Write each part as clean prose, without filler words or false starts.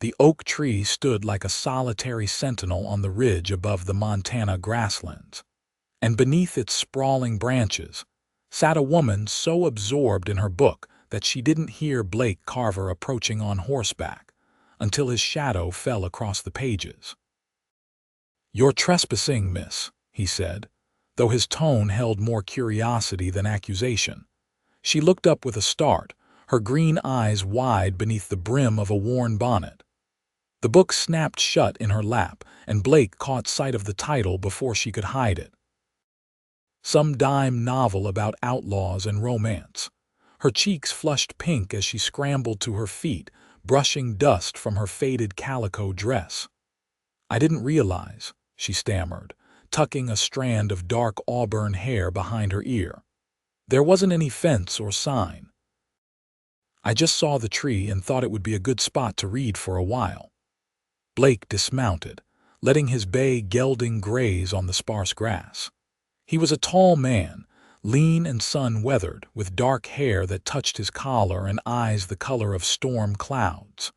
The oak tree stood like a solitary sentinel on the ridge above the Montana grasslands, and beneath its sprawling branches sat a woman so absorbed in her book that she didn't hear Blake Carver approaching on horseback until his shadow fell across the pages. "You're trespassing, miss," he said, though his tone held more curiosity than accusation. She looked up with a start, her green eyes wide beneath the brim of a worn bonnet. The book snapped shut in her lap, and Blake caught sight of the title before she could hide it. Some dime novel about outlaws and romance. Her cheeks flushed pink as she scrambled to her feet, brushing dust from her faded calico dress. "I didn't realize," she stammered, tucking a strand of dark auburn hair behind her ear. "There wasn't any fence or sign. I just saw the tree and thought it would be a good spot to read for a while." Blake dismounted, letting his bay gelding graze on the sparse grass. He was a tall man, lean and sun-weathered, with dark hair that touched his collar and eyes the color of storm clouds.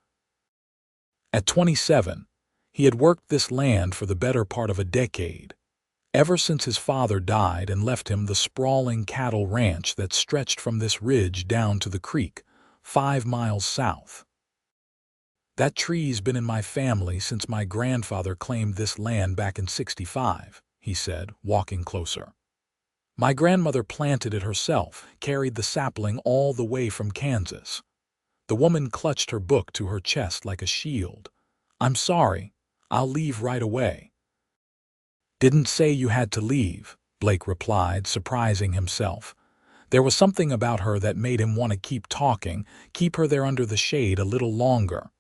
At 27, he had worked this land for the better part of a decade, ever since his father died and left him the sprawling cattle ranch that stretched from this ridge down to the creek, 5 miles south. "That tree's been in my family since my grandfather claimed this land back in '65, he said, walking closer. "My grandmother planted it herself, carried the sapling all the way from Kansas." The woman clutched her book to her chest like a shield. "I'm sorry. I'll leave right away." "Didn't say you had to leave," Blake replied, surprising himself. There was something about her that made him want to keep talking, keep her there under the shade a little longer.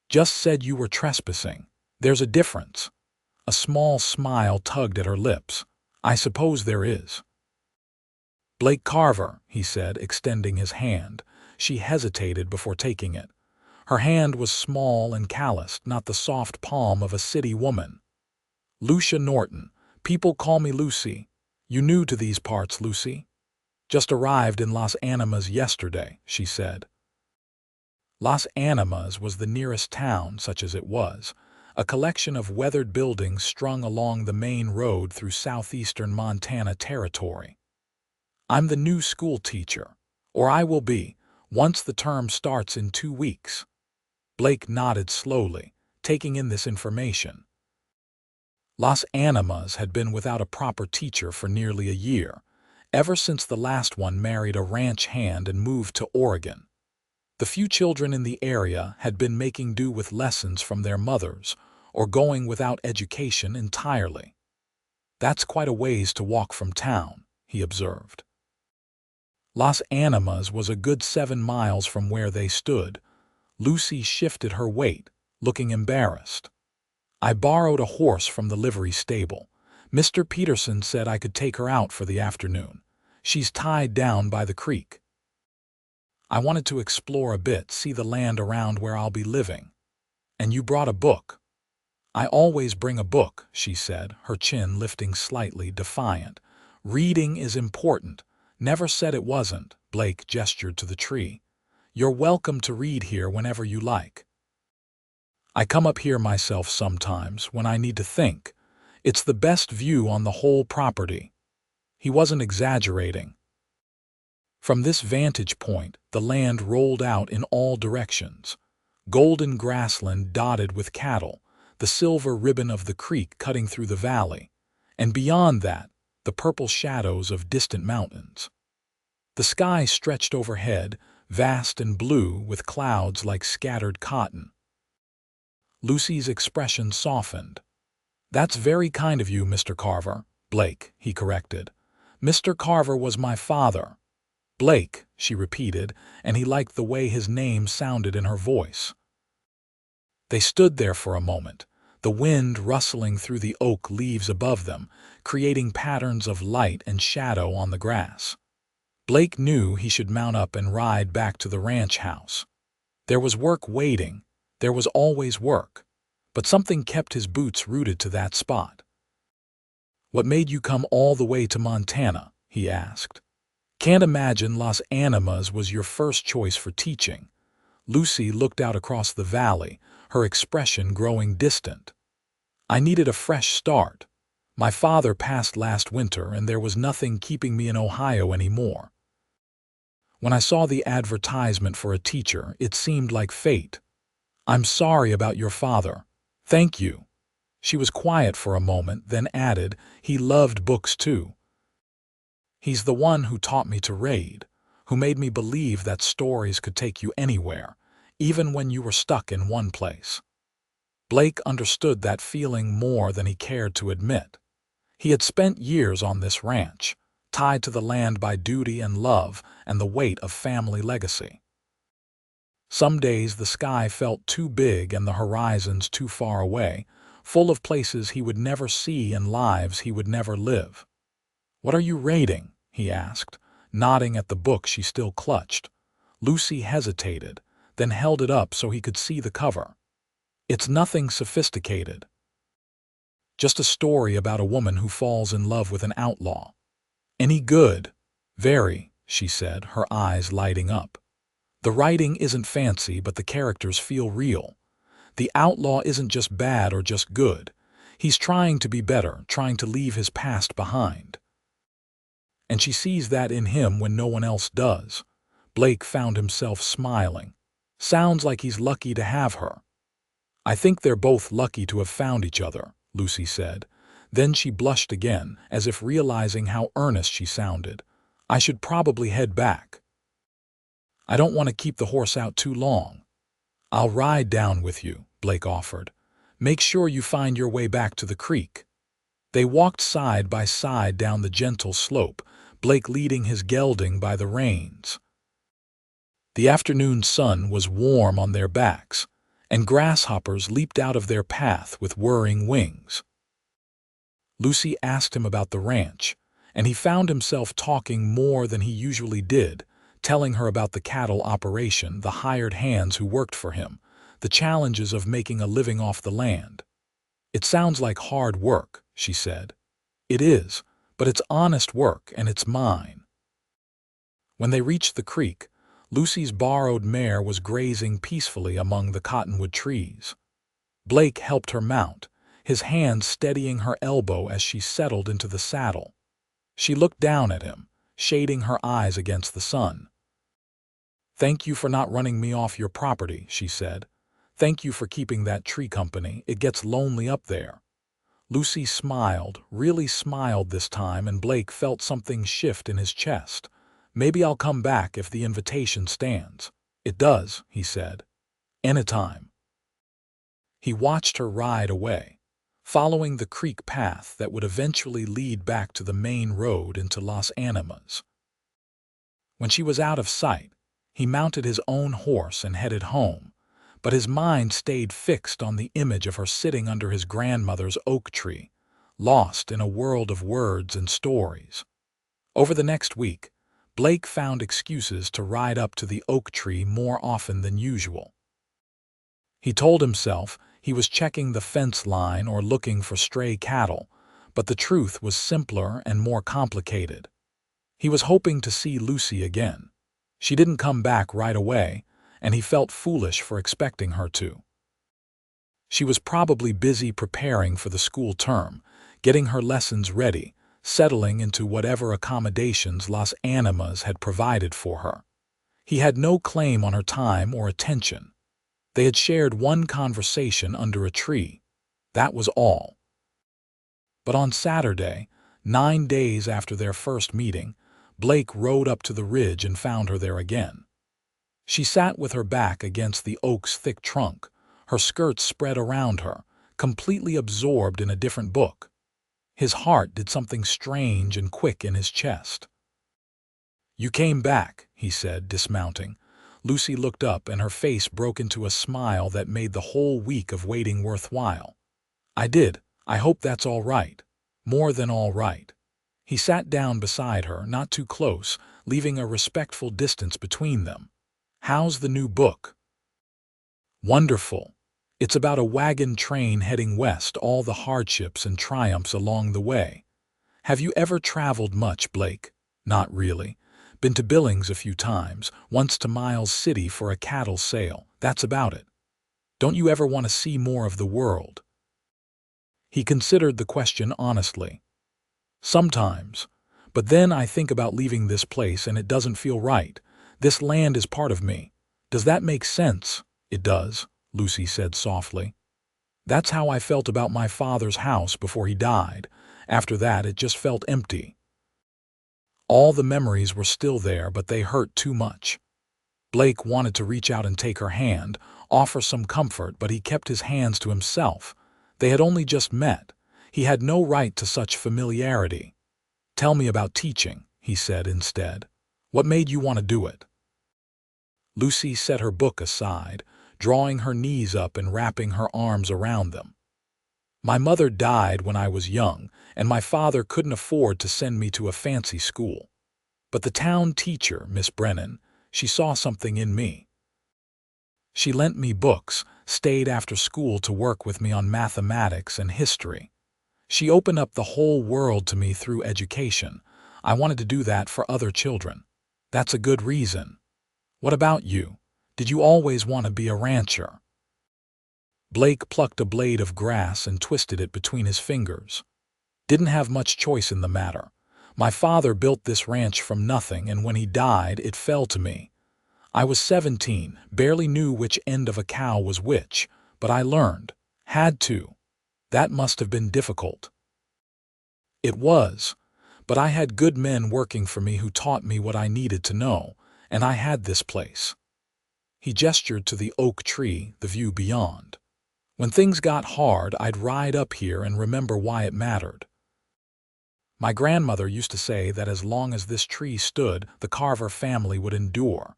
"Just said you were trespassing. There's a difference." A small smile tugged at her lips. "I suppose there is." "Blake Carver," he said, extending his hand. She hesitated before taking it. Her hand was small and calloused, not the soft palm of a city woman. "Lucia Norton. People call me Lucy. You new to these parts, Lucy?" "Just arrived in Las Animas yesterday," she said. Las Animas was the nearest town, such as it was, a collection of weathered buildings strung along the main road through southeastern Montana territory. "I'm the new school teacher, or I will be, once the term starts in 2 weeks." Blake nodded slowly, taking in this information. Las Animas had been without a proper teacher for nearly a year, ever since the last one married a ranch hand and moved to Oregon. The few children in the area had been making do with lessons from their mothers or going without education entirely. "That's quite a ways to walk from town," he observed. Las Animas was a good 7 miles from where they stood. Lucy shifted her weight, looking embarrassed. "I borrowed a horse from the livery stable. Mr. Peterson said I could take her out for the afternoon. She's tied down by the creek. I wanted to explore a bit, see the land around where I'll be living. And you brought a book." "I always bring a book," she said, her chin lifting slightly, defiant. "Reading is important." "Never said it wasn't," Blake gestured to the tree. "You're welcome to read here whenever you like. I come up here myself sometimes when I need to think. It's the best view on the whole property." He wasn't exaggerating. From this vantage point, the land rolled out in all directions. Golden grassland dotted with cattle, the silver ribbon of the creek cutting through the valley, and beyond that, the purple shadows of distant mountains. The sky stretched overhead, vast and blue, with clouds like scattered cotton. Lucy's expression softened. "That's very kind of you, Mr. Carver." "Blake," he corrected. "Mr. Carver was my father." "Blake," she repeated, and he liked the way his name sounded in her voice. They stood there for a moment, the wind rustling through the oak leaves above them, creating patterns of light and shadow on the grass. Blake knew he should mount up and ride back to the ranch house. There was work waiting. There was always work. But something kept his boots rooted to that spot. "What made you come all the way to Montana?" he asked. "Can't imagine Las Animas was your first choice for teaching." Lucy looked out across the valley, her expression growing distant. I needed a fresh start. My father passed last winter, and there was nothing keeping me in Ohio anymore. When I saw the advertisement for a teacher, it seemed like fate. I'm sorry about your father. Thank you. She was quiet for a moment, then added, he loved books too. He's the one who taught me to read, who made me believe that stories could take you anywhere, even when you were stuck in one place. Blake understood that feeling more than he cared to admit. He had spent years on this ranch, tied to the land by duty and love and the weight of family legacy. Some days the sky felt too big and the horizons too far away, full of places he would never see and lives he would never live. "What are you reading?" he asked, nodding at the book she still clutched. Lucy hesitated, then held it up so he could see the cover. "It's nothing sophisticated. Just a story about a woman who falls in love with an outlaw." "Any good?" "Very," she said, her eyes lighting up. "The writing isn't fancy, but the characters feel real. The outlaw isn't just bad or just good. He's trying to be better, trying to leave his past behind. And she sees that in him when no one else does." Blake found himself smiling. "Sounds like he's lucky to have her." "I think they're both lucky to have found each other," Lucy said. Then she blushed again, as if realizing how earnest she sounded. "I should probably head back." "I don't want to keep the horse out too long." "I'll ride down with you," Blake offered. "Make sure you find your way back to the creek." They walked side by side down the gentle slope, Blake leading his gelding by the reins. The afternoon sun was warm on their backs, and grasshoppers leaped out of their path with whirring wings. Lucy asked him about the ranch, and he found himself talking more than he usually did, telling her about the cattle operation, the hired hands who worked for him, the challenges of making a living off the land. "It sounds like hard work," she said. "It is, but it's honest work, and it's mine." When they reached the creek, Lucy's borrowed mare was grazing peacefully among the cottonwood trees. Blake helped her mount, his hand steadying her elbow as she settled into the saddle. She looked down at him, shading her eyes against the sun. "Thank you for not running me off your property," she said. "Thank you for keeping that tree company. It gets lonely up there." Lucy smiled, really smiled this time, and Blake felt something shift in his chest. "Maybe I'll come back if the invitation stands." "It does," he said. "Anytime." He watched her ride away, following the creek path that would eventually lead back to the main road into Las Animas. When she was out of sight, he mounted his own horse and headed home, but his mind stayed fixed on the image of her sitting under his grandmother's oak tree, lost in a world of words and stories. Over the next week, Blake found excuses to ride up to the oak tree more often than usual. He told himself he was checking the fence line or looking for stray cattle, but the truth was simpler and more complicated. He was hoping to see Lucy again. She didn't come back right away, and he felt foolish for expecting her to. She was probably busy preparing for the school term, getting her lessons ready, settling into whatever accommodations Las Animas had provided for her. He had no claim on her time or attention. They had shared one conversation under a tree. That was all. But on Saturday, 9 days after their first meeting, Blake rode up to the ridge and found her there again. She sat with her back against the oak's thick trunk, her skirts spread around her, completely absorbed in a different book. His heart did something strange and quick in his chest. "You came back," he said, dismounting. Lucy looked up, and her face broke into a smile that made the whole week of waiting worthwhile. "I did. I hope that's all right." "More than all right." He sat down beside her, not too close, leaving a respectful distance between them. "How's the new book?" "Wonderful. It's about a wagon train heading west, all the hardships and triumphs along the way." "Have you ever traveled much, Blake?" "Not really. Been to Billings a few times, once to Miles City for a cattle sale. That's about it." Don't you ever want to see more of the world? He considered the question honestly. Sometimes. But then I think about leaving this place and it doesn't feel right. This land is part of me. Does that make sense? It does, Lucy said softly. That's how I felt about my father's house before he died. After that, it just felt empty. All the memories were still there, but they hurt too much. Blake wanted to reach out and take her hand, offer some comfort, but he kept his hands to himself. They had only just met. He had no right to such familiarity. Tell me about teaching, he said instead. What made you want to do it? Lucy set her book aside, drawing her knees up and wrapping her arms around them. My mother died when I was young, and my father couldn't afford to send me to a fancy school. But the town teacher, Miss Brennan, she saw something in me. She lent me books, stayed after school to work with me on mathematics and history. She opened up the whole world to me through education. I wanted to do that for other children. That's a good reason. What about you? Did you always want to be a rancher? Blake plucked a blade of grass and twisted it between his fingers. Didn't have much choice in the matter. My father built this ranch from nothing, and when he died, it fell to me. I was 17, barely knew which end of a cow was which, but I learned. Had to. That must have been difficult. It was, but I had good men working for me who taught me what I needed to know, and I had this place. He gestured to the oak tree, the view beyond. When things got hard, I'd ride up here and remember why it mattered. My grandmother used to say that as long as this tree stood, the Carver family would endure.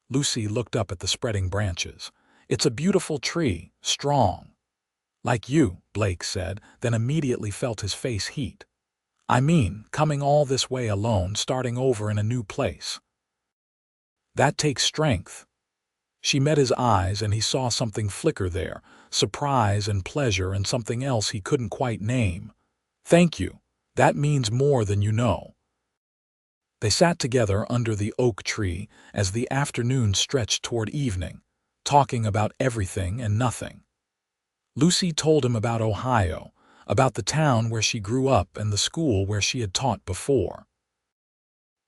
Lucy looked up at the spreading branches. It's a beautiful tree, strong. Like you, Blake said, then immediately felt his face heat. I mean, coming all this way alone, starting over in a new place. That takes strength. She met his eyes and he saw something flicker there, surprise and pleasure and something else he couldn't quite name. Thank you. That means more than you know. They sat together under the oak tree as the afternoon stretched toward evening, talking about everything and nothing. Lucy told him about Ohio, about the town where she grew up and the school where she had taught before.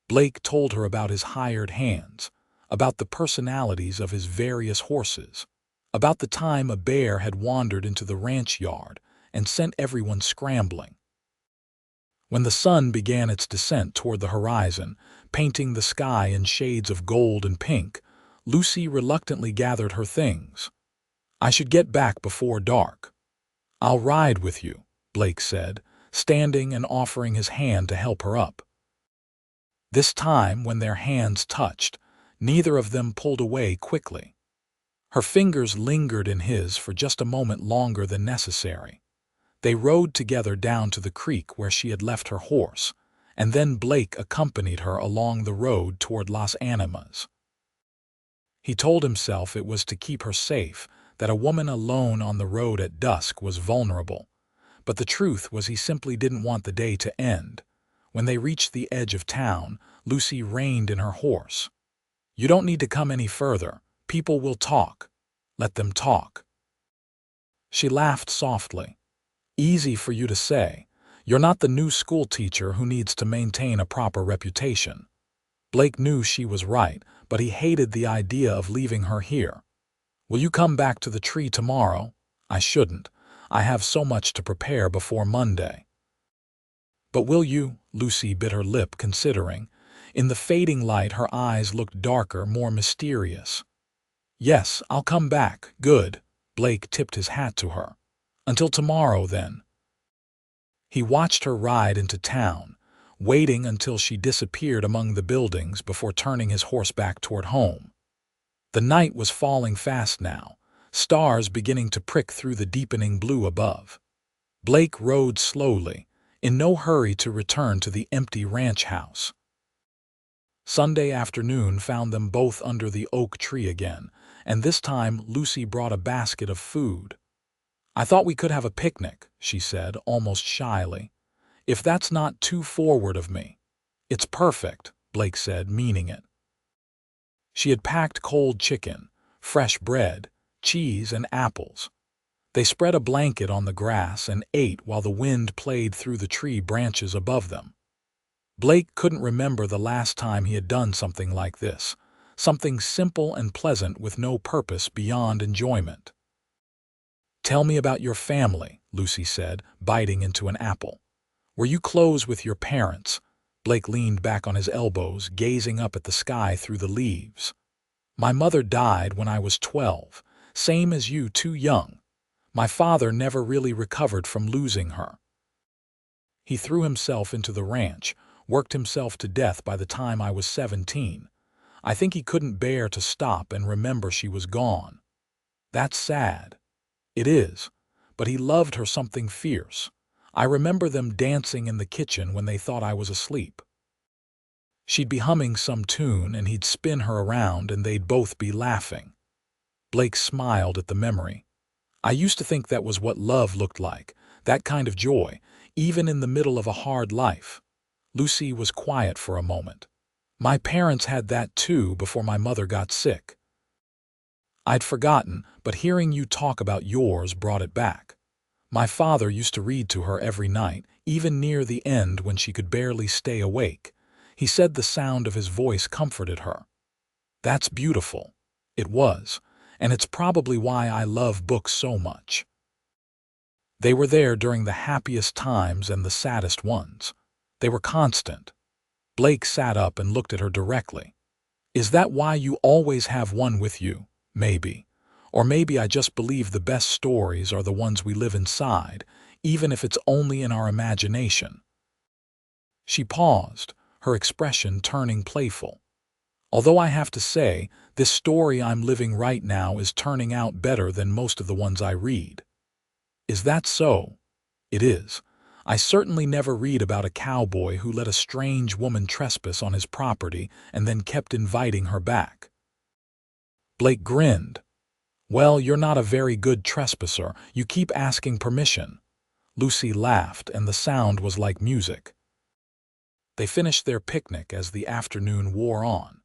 Blake told her about his hired hands, about the personalities of his various horses, about the time a bear had wandered into the ranch yard and sent everyone scrambling. When the sun began its descent toward the horizon, painting the sky in shades of gold and pink, Lucy reluctantly gathered her things. I should get back before dark. I'll ride with you, Blake said, standing and offering his hand to help her up. This time, when their hands touched, neither of them pulled away quickly. Her fingers lingered in his for just a moment longer than necessary. They rode together down to the creek where she had left her horse, and then Blake accompanied her along the road toward Las Animas. He told himself it was to keep her safe, that a woman alone on the road at dusk was vulnerable. But the truth was he simply didn't want the day to end. When they reached the edge of town, Lucy reined in her horse. You don't need to come any further. People will talk. Let them talk. She laughed softly. Easy for you to say. You're not the new school teacher who needs to maintain a proper reputation. Blake knew she was right, but he hated the idea of leaving her here. Will you come back to the tree tomorrow? I shouldn't. I have so much to prepare before Monday. But will you? Lucy bit her lip, considering. In the fading light, her eyes looked darker, more mysterious. Yes, I'll come back. Good. Blake tipped his hat to her. Until tomorrow, then. He watched her ride into town, waiting until she disappeared among the buildings before turning his horse back toward home. The night was falling fast now, stars beginning to prick through the deepening blue above. Blake rode slowly, in no hurry to return to the empty ranch house. Sunday afternoon found them both under the oak tree again, and this time Lucy brought a basket of food. I thought we could have a picnic, she said, almost shyly. If that's not too forward of me. It's perfect, Blake said, meaning it. She had packed cold chicken, fresh bread, cheese, and apples. They spread a blanket on the grass and ate while the wind played through the tree branches above them. Blake couldn't remember the last time he had done something like this, something simple and pleasant with no purpose beyond enjoyment. "Tell me about your family," Lucy said, biting into an apple. "Were you close with your parents?" Blake leaned back on his elbows, gazing up at the sky through the leaves. "My mother died when I was 12, same as you, too young. My father never really recovered from losing her. He threw himself into the ranch, worked himself to death by the time I was 17. I think he couldn't bear to stop and remember she was gone. That's sad." "It is, but he loved her something fierce. I remember them dancing in the kitchen when they thought I was asleep. She'd be humming some tune and he'd spin her around and they'd both be laughing." Blake smiled at the memory. "I used to think that was what love looked like, that kind of joy, even in the middle of a hard life." Lucy was quiet for a moment. "My parents had that too before my mother got sick." "I'd forgotten, but hearing you talk about yours brought it back. My father used to read to her every night, even near the end when she could barely stay awake. He said the sound of his voice comforted her." "That's beautiful." It was, and it's probably why I love books so much. They were there during the happiest times and the saddest ones. They were constant. Blake sat up and looked at her directly. "Is that why you always have one with you? Maybe. Or maybe I just believe the best stories are the ones we live inside, even if it's only in our imagination." She paused, her expression turning playful. "Although I have to say, this story I'm living right now is turning out better than most of the ones I read." "Is that so?" "It is. I certainly never read about a cowboy who let a strange woman trespass on his property and then kept inviting her back." Blake grinned. "Well, you're not a very good trespasser. You keep asking permission." Lucy laughed, and the sound was like music. They finished their picnic as the afternoon wore on,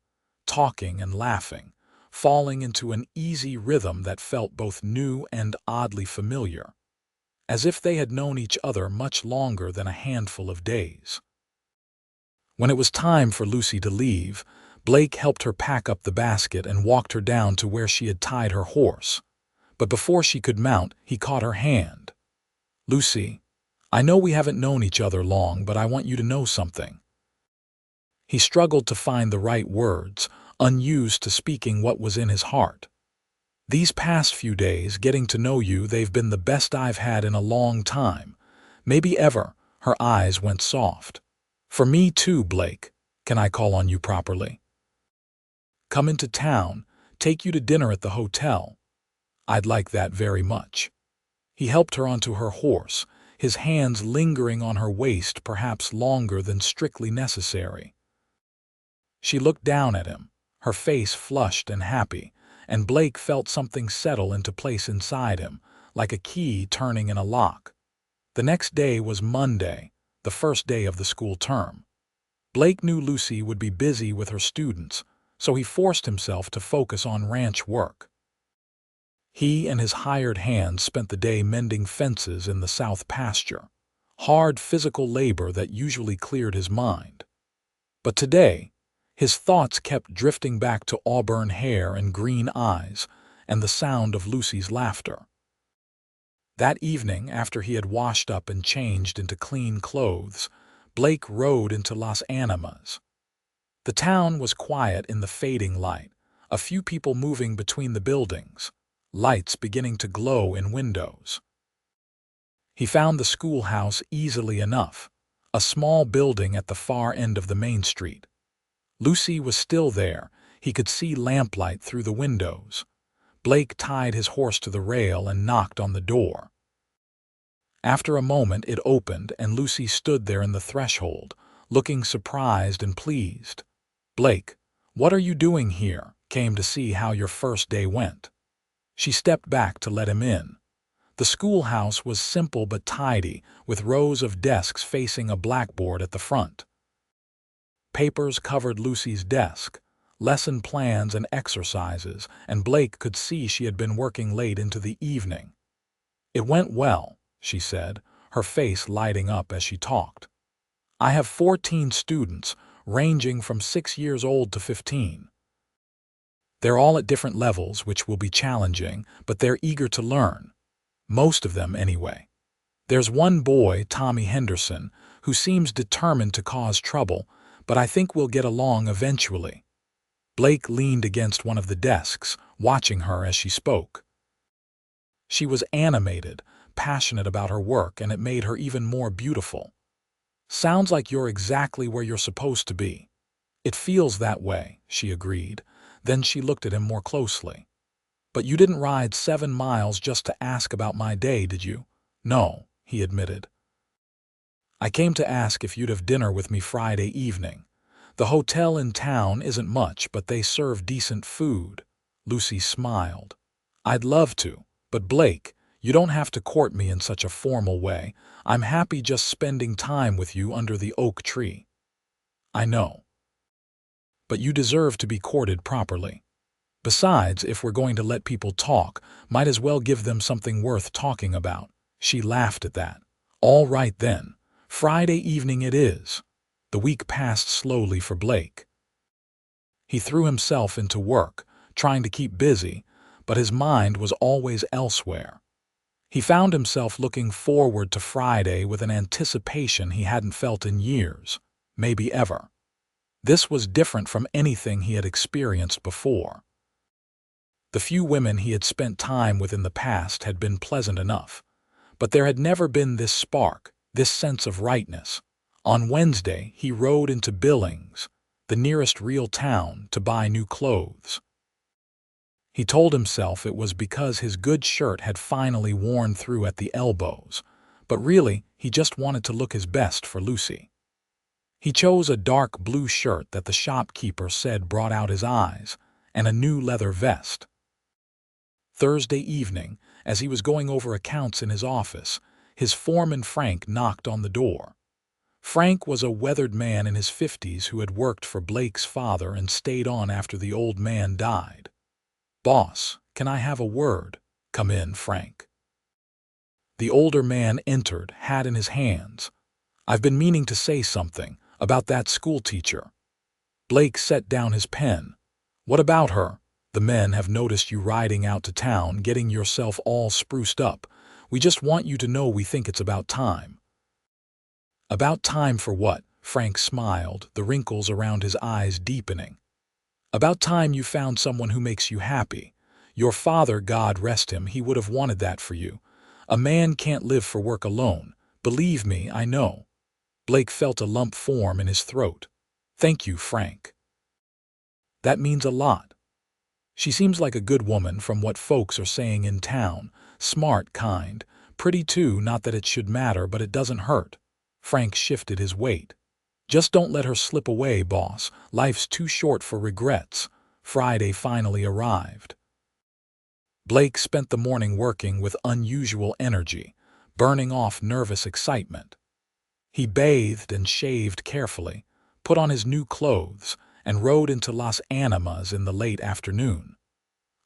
talking and laughing, falling into an easy rhythm that felt both new and oddly familiar, as if they had known each other much longer than a handful of days. When it was time for Lucy to leave, Blake helped her pack up the basket and walked her down to where she had tied her horse. But before she could mount, he caught her hand. "Lucy, I know we haven't known each other long, but I want you to know something." He struggled to find the right words, unused to speaking what was in his heart. "These past few days, getting to know you, they've been the best I've had in a long time. Maybe ever." Her eyes went soft. "For me too, Blake. Can I call on you properly?" "Come into town, take you to dinner at the hotel." "I'd like that very much." He helped her onto her horse, his hands lingering on her waist perhaps longer than strictly necessary. She looked down at him, her face flushed and happy, and Blake felt something settle into place inside him, like a key turning in a lock. The next day was Monday, the first day of the school term. Blake knew Lucy would be busy with her students, so he forced himself to focus on ranch work. He and his hired hands spent the day mending fences in the south pasture, hard physical labor that usually cleared his mind. But today, his thoughts kept drifting back to auburn hair and green eyes and the sound of Lucy's laughter. That evening, after he had washed up and changed into clean clothes, Blake rode into Las Animas. The town was quiet in the fading light, a few people moving between the buildings, lights beginning to glow in windows. He found the schoolhouse easily enough, a small building at the far end of the main street. Lucy was still there. He could see lamplight through the windows. Blake tied his horse to the rail and knocked on the door. After a moment it opened and Lucy stood there in the threshold, looking surprised and pleased. "Blake, what are you doing here? Came to see how your first day went." She stepped back to let him in. The schoolhouse was simple but tidy, with rows of desks facing a blackboard at the front. Papers covered Lucy's desk, lesson plans and exercises, and Blake could see she had been working late into the evening. "It went well," she said, her face lighting up as she talked. "I have 14 students, ranging from 6 years old to 15. They're all at different levels, which will be challenging, but they're eager to learn. Most of them, anyway. There's one boy, Tommy Henderson, who seems determined to cause trouble, but I think we'll get along eventually." Blake leaned against one of the desks, watching her as she spoke. She was animated, passionate about her work, and it made her even more beautiful. "Sounds like you're exactly where you're supposed to be." "It feels that way," she agreed. Then she looked at him more closely. "But you didn't ride 7 miles just to ask about my day, did you?" "No," he admitted. "I came to ask if you'd have dinner with me Friday evening. The hotel in town isn't much, but they serve decent food." Lucy smiled. "I'd love to, but Blake, you don't have to court me in such a formal way. I'm happy just spending time with you under the oak tree." "I know. But you deserve to be courted properly. Besides, if we're going to let people talk, might as well give them something worth talking about." She laughed at that. "All right then. Friday evening it is." The week passed slowly for Blake. He threw himself into work, trying to keep busy, but his mind was always elsewhere. He found himself looking forward to Friday with an anticipation he hadn't felt in years, maybe ever. This was different from anything he had experienced before. The few women he had spent time with in the past had been pleasant enough, but there had never been this spark, this sense of rightness. On Wednesday, he rode into Billings, the nearest real town, to buy new clothes. He told himself it was because his good shirt had finally worn through at the elbows, but really, he just wanted to look his best for Lucy. He chose a dark blue shirt that the shopkeeper said brought out his eyes, and a new leather vest. Thursday evening, as he was going over accounts in his office, his foreman Frank knocked on the door. Frank was a weathered man in his 50s who had worked for Blake's father and stayed on after the old man died. "Boss, can I have a word?" "Come in, Frank." The older man entered, hat in his hands. "I've been meaning to say something about that schoolteacher." Blake set down his pen. "What about her?" "The men have noticed you riding out to town, getting yourself all spruced up. We just want you to know we think it's about time." "About time for what?" Frank smiled, the wrinkles around his eyes deepening. "About time you found someone who makes you happy. Your father, God rest him, he would have wanted that for you. A man can't live for work alone. Believe me, I know." Blake felt a lump form in his throat. "Thank you, Frank. That means a lot. She seems like a good woman from what folks are saying in town. Smart, kind, pretty too, not that it should matter, but it doesn't hurt." Frank shifted his weight. "Just don't let her slip away, boss. Life's too short for regrets." Friday finally arrived. Blake spent the morning working with unusual energy, burning off nervous excitement. He bathed and shaved carefully, put on his new clothes, and rode into Las Animas in the late afternoon.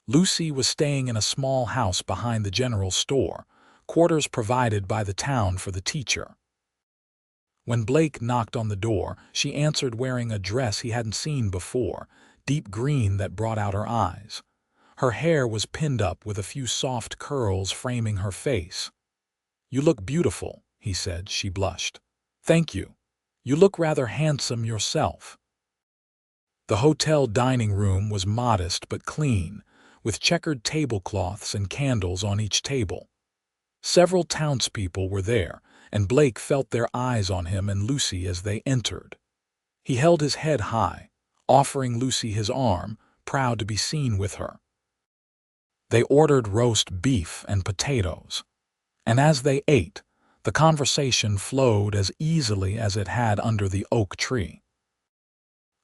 Lucy was staying in a small house behind the general store, quarters provided by the town for the teacher. When Blake knocked on the door, she answered wearing a dress he hadn't seen before, deep green that brought out her eyes. Her hair was pinned up with a few soft curls framing her face. "You look beautiful," he said. She blushed. "Thank you. You look rather handsome yourself." The hotel dining room was modest but clean, with checkered tablecloths and candles on each table. Several townspeople were there, and Blake felt their eyes on him and Lucy as they entered. He held his head high, offering Lucy his arm, proud to be seen with her. They ordered roast beef and potatoes, and as they ate, the conversation flowed as easily as it had under the oak tree.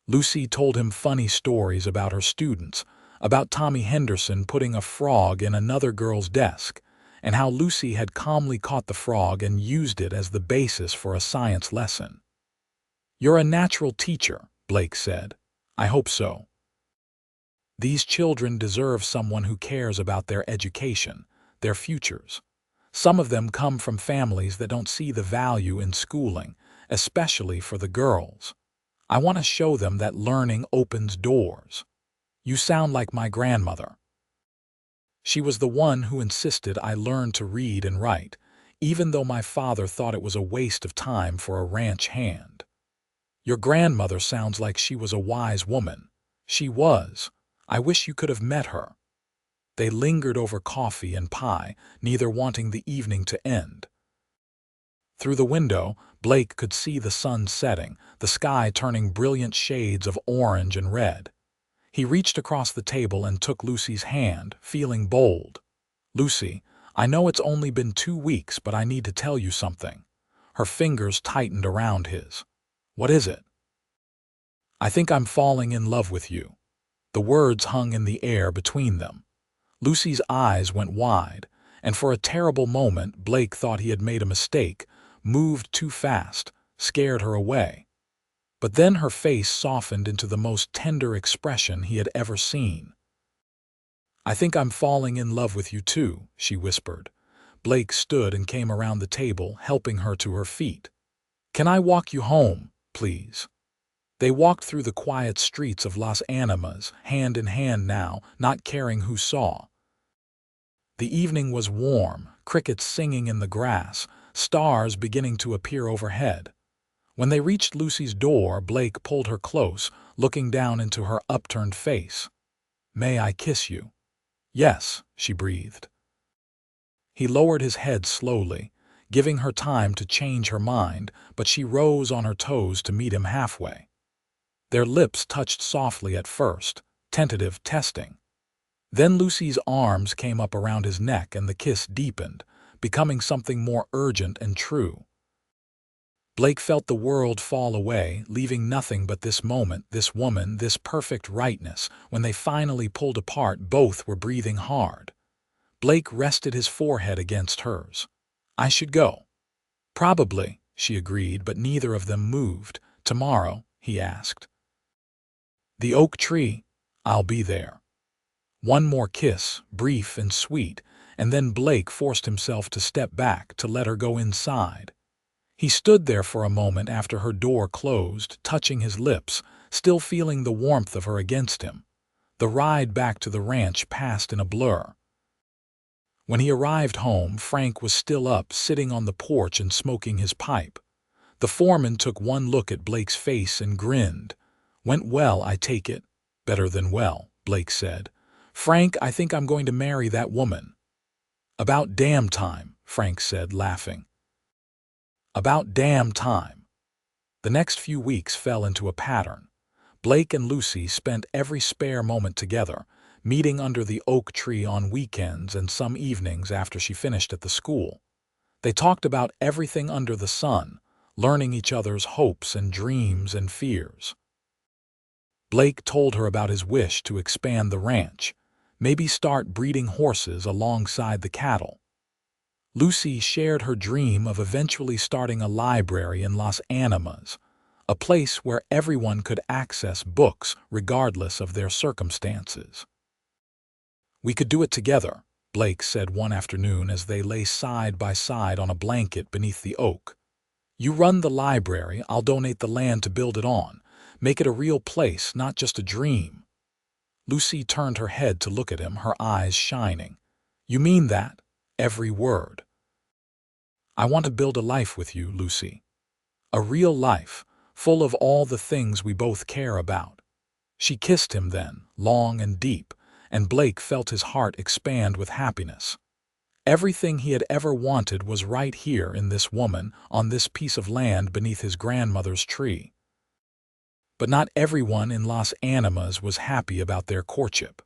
Lucy told him funny stories about her students, about Tommy Henderson putting a frog in another girl's desk, and how Lucy had calmly caught the frog and used it as the basis for a science lesson. "You're a natural teacher," Blake said. "I hope so." These children deserve someone who cares about their education, their futures. Some of them come from families that don't see the value in schooling, especially for the girls. I want to show them that learning opens doors. You sound like my grandmother. She was the one who insisted I learn to read and write, even though my father thought it was a waste of time for a ranch hand. Your grandmother sounds like she was a wise woman. She was. I wish you could have met her. They lingered over coffee and pie, neither wanting the evening to end. Through the window, Blake could see the sun setting, the sky turning brilliant shades of orange and red. He reached across the table and took Lucy's hand, feeling bold. "Lucy, I know it's only been 2 weeks, but I need to tell you something." Her fingers tightened around his. "What is it?" "I think I'm falling in love with you." The words hung in the air between them. Lucy's eyes went wide, and for a terrible moment Blake thought he had made a mistake, moved too fast, scared her away. But then her face softened into the most tender expression he had ever seen. "I think I'm falling in love with you too," she whispered. Blake stood and came around the table, helping her to her feet. "Can I walk you home, please?" They walked through the quiet streets of Las Animas, hand in hand now, not caring who saw. The evening was warm, crickets singing in the grass, stars beginning to appear overhead. When they reached Lucy's door, Blake pulled her close, looking down into her upturned face. "May I kiss you?" "Yes," she breathed. He lowered his head slowly, giving her time to change her mind, but she rose on her toes to meet him halfway. Their lips touched softly at first, tentative testing. Then Lucy's arms came up around his neck and the kiss deepened, becoming something more urgent and true. Blake felt the world fall away, leaving nothing but this moment, this woman, this perfect rightness. When they finally pulled apart, both were breathing hard. Blake rested his forehead against hers. "I should go." "Probably," she agreed, but neither of them moved. "Tomorrow?" he asked. "The oak tree? I'll be there." One more kiss, brief and sweet, and then Blake forced himself to step back, to let her go inside. He stood there for a moment after her door closed, touching his lips, still feeling the warmth of her against him. The ride back to the ranch passed in a blur. When he arrived home, Frank was still up, sitting on the porch and smoking his pipe. The foreman took one look at Blake's face and grinned. "Went well, I take it?" "Better than well," Blake said. "Frank, I think I'm going to marry that woman." "About damn time," Frank said, laughing. About damn time. The next few weeks fell into a pattern. Blake and Lucy spent every spare moment together, meeting under the oak tree on weekends and some evenings after she finished at the school. They talked about everything under the sun, learning each other's hopes and dreams and fears. Blake told her about his wish to expand the ranch, maybe start breeding horses alongside the cattle. Lucy shared her dream of eventually starting a library in Las Animas, a place where everyone could access books regardless of their circumstances. "We could do it together," Blake said one afternoon as they lay side by side on a blanket beneath the oak. "You run the library, I'll donate the land to build it on. Make it a real place, not just a dream." Lucy turned her head to look at him, her eyes shining. "You mean that?" "Every word." "I want to build a life with you, Lucy. A real life, full of all the things we both care about." She kissed him then, long and deep, and Blake felt his heart expand with happiness. Everything he had ever wanted was right here in this woman, on this piece of land beneath his grandmother's tree. But not everyone in Las Animas was happy about their courtship.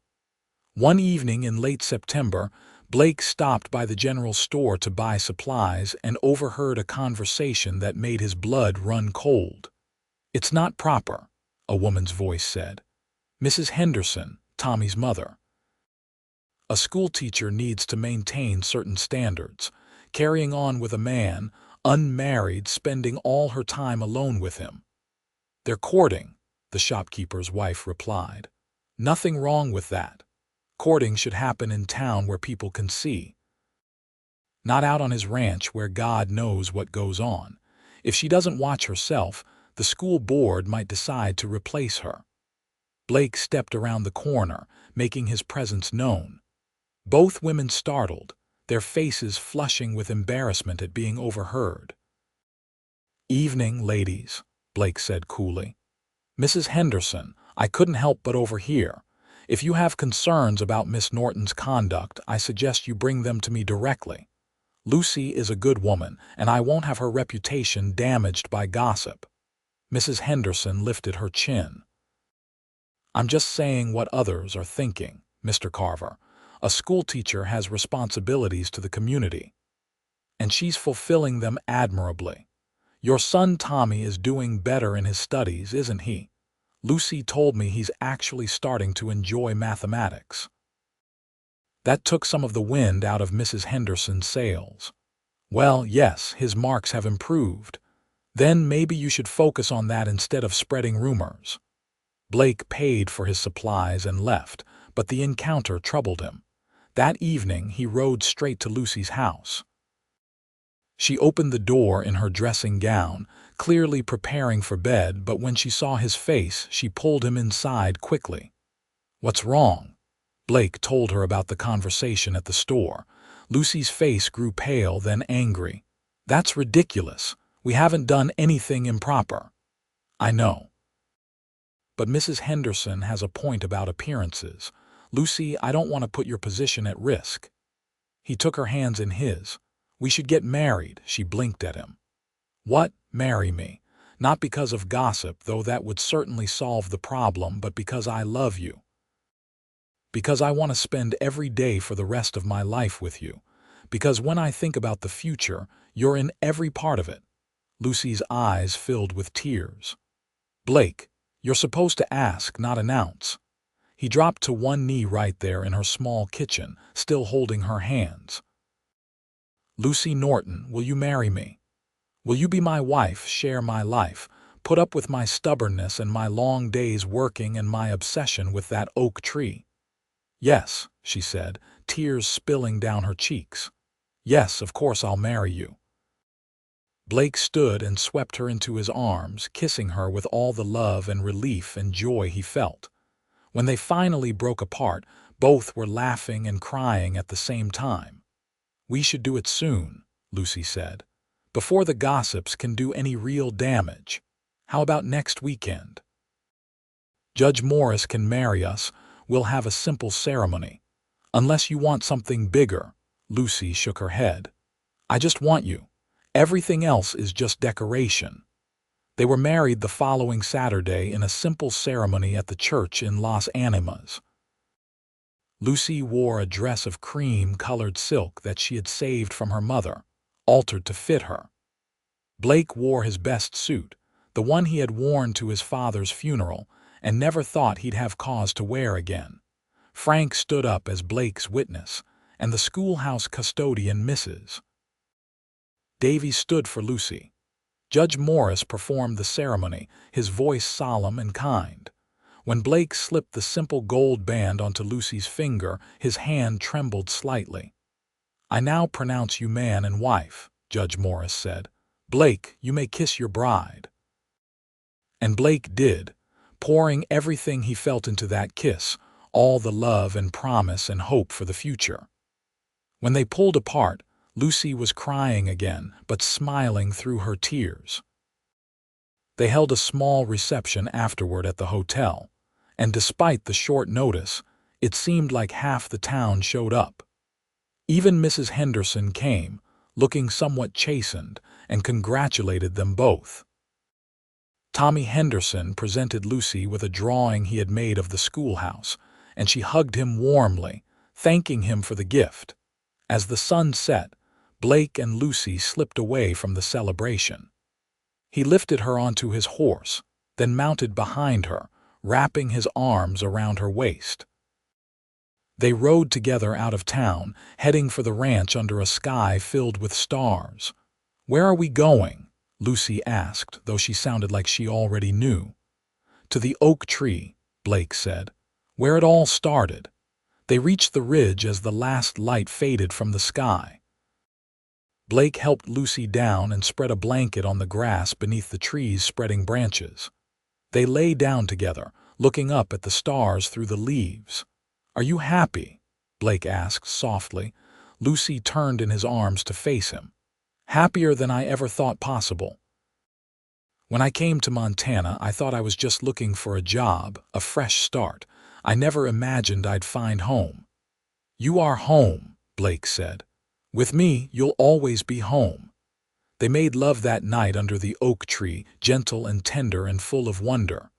One evening in late September, Blake stopped by the general store to buy supplies and overheard a conversation that made his blood run cold. "It's not proper," a woman's voice said. "Mrs. Henderson, Tommy's mother. A schoolteacher needs to maintain certain standards. Carrying on with a man, unmarried, spending all her time alone with him." "They're courting," the shopkeeper's wife replied. Nothing wrong with that. Courting should happen in town where people can see, not out on his ranch where God knows what goes on. If she doesn't watch herself, the school board might decide to replace her. Blake stepped around the corner, making his presence known. Both women startled, their faces flushing with embarrassment at being overheard. "Evening, ladies," Blake said coolly. "Mrs. Henderson, I couldn't help but overhear. If you have concerns about Miss Norton's conduct, I suggest you bring them to me directly. Lucy is a good woman, and I won't have her reputation damaged by gossip." Mrs. Henderson lifted her chin. "I'm just saying what others are thinking, Mr. Carver. A schoolteacher has responsibilities to the community, and she's fulfilling them admirably. Your son Tommy is doing better in his studies, isn't he? Lucy told me he's actually starting to enjoy mathematics." That took some of the wind out of Mrs. Henderson's sails. "Well, yes, his marks have improved. Then maybe you should focus on that instead of spreading rumors." Blake paid for his supplies and left, but the encounter troubled him. That evening he rode straight to Lucy's house. She opened the door in her dressing gown, clearly preparing for bed, but when she saw his face, she pulled him inside quickly. "What's wrong?" Blake told her about the conversation at the store. Lucy's face grew pale, then angry. "That's ridiculous. We haven't done anything improper." "I know. But Mrs. Henderson has a point about appearances. Lucy, I don't want to put your position at risk." He took her hands in his. "We should get married," she blinked at him. "What? Marry me? Not because of gossip, though that would certainly solve the problem, but because I love you. Because I want to spend every day for the rest of my life with you. Because when I think about the future, you're in every part of it." Lucy's eyes filled with tears. "Blake, you're supposed to ask, not announce." He dropped to one knee right there in her small kitchen, still holding her hands. "Lucy Norton, will you marry me? Will you be my wife, share my life, put up with my stubbornness and my long days working and my obsession with that oak tree?" "Yes," she said, tears spilling down her cheeks. "Yes, of course I'll marry you." Blake stood and swept her into his arms, kissing her with all the love and relief and joy he felt. When they finally broke apart, both were laughing and crying at the same time. "We should do it soon," Lucy said, "before the gossips can do any real damage. How about next weekend? Judge Morris can marry us. We'll have a simple ceremony. Unless you want something bigger." Lucy shook her head. "I just want you. Everything else is just decoration." They were married the following Saturday in a simple ceremony at the church in Las Animas. Lucy wore a dress of cream-colored silk that she had saved from her mother, altered to fit her. Blake wore his best suit, the one he had worn to his father's funeral, and never thought he'd have cause to wear again. Frank stood up as Blake's witness, and the schoolhouse custodian Mrs. Davies stood for Lucy. Judge Morris performed the ceremony, his voice solemn and kind. When Blake slipped the simple gold band onto Lucy's finger, his hand trembled slightly. "I now pronounce you man and wife," Judge Morris said. "Blake, you may kiss your bride." And Blake did, pouring everything he felt into that kiss, all the love and promise and hope for the future. When they pulled apart, Lucy was crying again, but smiling through her tears. They held a small reception afterward at the hotel, and despite the short notice, it seemed like half the town showed up. Even Mrs. Henderson came, looking somewhat chastened, and congratulated them both. Tommy Henderson presented Lucy with a drawing he had made of the schoolhouse, and she hugged him warmly, thanking him for the gift. As the sun set, Blake and Lucy slipped away from the celebration. He lifted her onto his horse, then mounted behind her, wrapping his arms around her waist. They rode together out of town, heading for the ranch under a sky filled with stars. "Where are we going?" Lucy asked, though she sounded like she already knew. "To the oak tree," Blake said. where it all started. They reached the ridge as the last light faded from the sky. Blake helped Lucy down and spread a blanket on the grass beneath the tree's spreading branches. They lay down together, looking up at the stars through the leaves. "Are you happy?" Blake asked softly. Lucy turned in his arms to face him. "Happier than I ever thought possible. When I came to Montana, I thought I was just looking for a job, a fresh start. I never imagined I'd find home." "You are home," Blake said. "With me, you'll always be home." They made love that night under the oak tree, gentle and tender and full of wonder.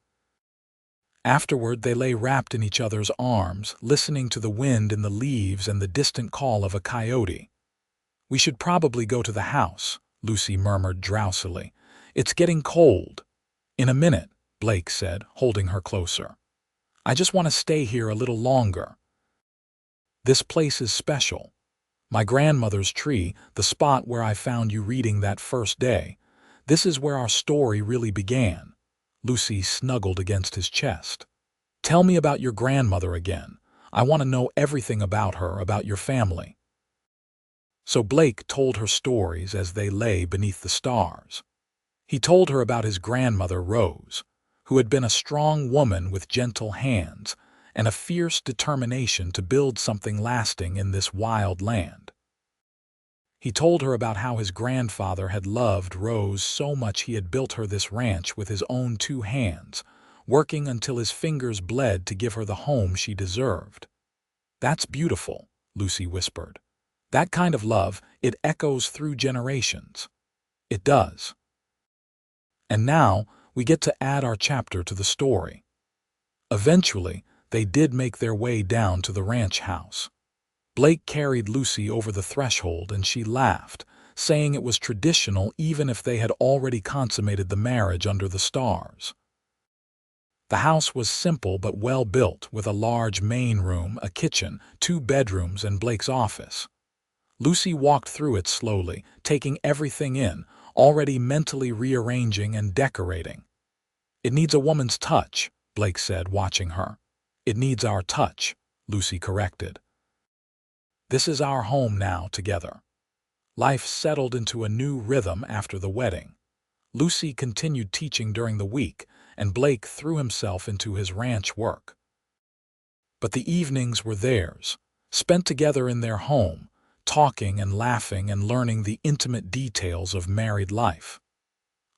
Afterward, they lay wrapped in each other's arms, listening to the wind in the leaves and the distant call of a coyote. "We should probably go to the house," Lucy murmured drowsily. "It's getting cold." "In a minute," Blake said, holding her closer. "I just want to stay here a little longer. This place is special. My grandmother's tree, the spot where I found you reading that first day. This is where our story really began." Lucy snuggled against his chest. "Tell me about your grandmother again. I want to know everything about her, about your family." So Blake told her stories as they lay beneath the stars. He told her about his grandmother, Rose, who had been a strong woman with gentle hands and a fierce determination to build something lasting in this wild land. He told her about how his grandfather had loved Rose so much he had built her this ranch with his own 2 hands, working until his fingers bled to give her the home she deserved. "That's beautiful," Lucy whispered. "That kind of love, it echoes through generations." "It does." And now, we get to add our chapter to the story. Eventually, they did make their way down to the ranch house. Blake carried Lucy over the threshold and she laughed, saying it was traditional even if they had already consummated the marriage under the stars. The house was simple but well built, with a large main room, a kitchen, 2 bedrooms, and Blake's office. Lucy walked through it slowly, taking everything in, already mentally rearranging and decorating. "It needs a woman's touch," Blake said, watching her. "It needs our touch," Lucy corrected. "This is our home now, together." Life settled into a new rhythm after the wedding. Lucy continued teaching during the week, and Blake threw himself into his ranch work. But the evenings were theirs, spent together in their home, talking and laughing and learning the intimate details of married life.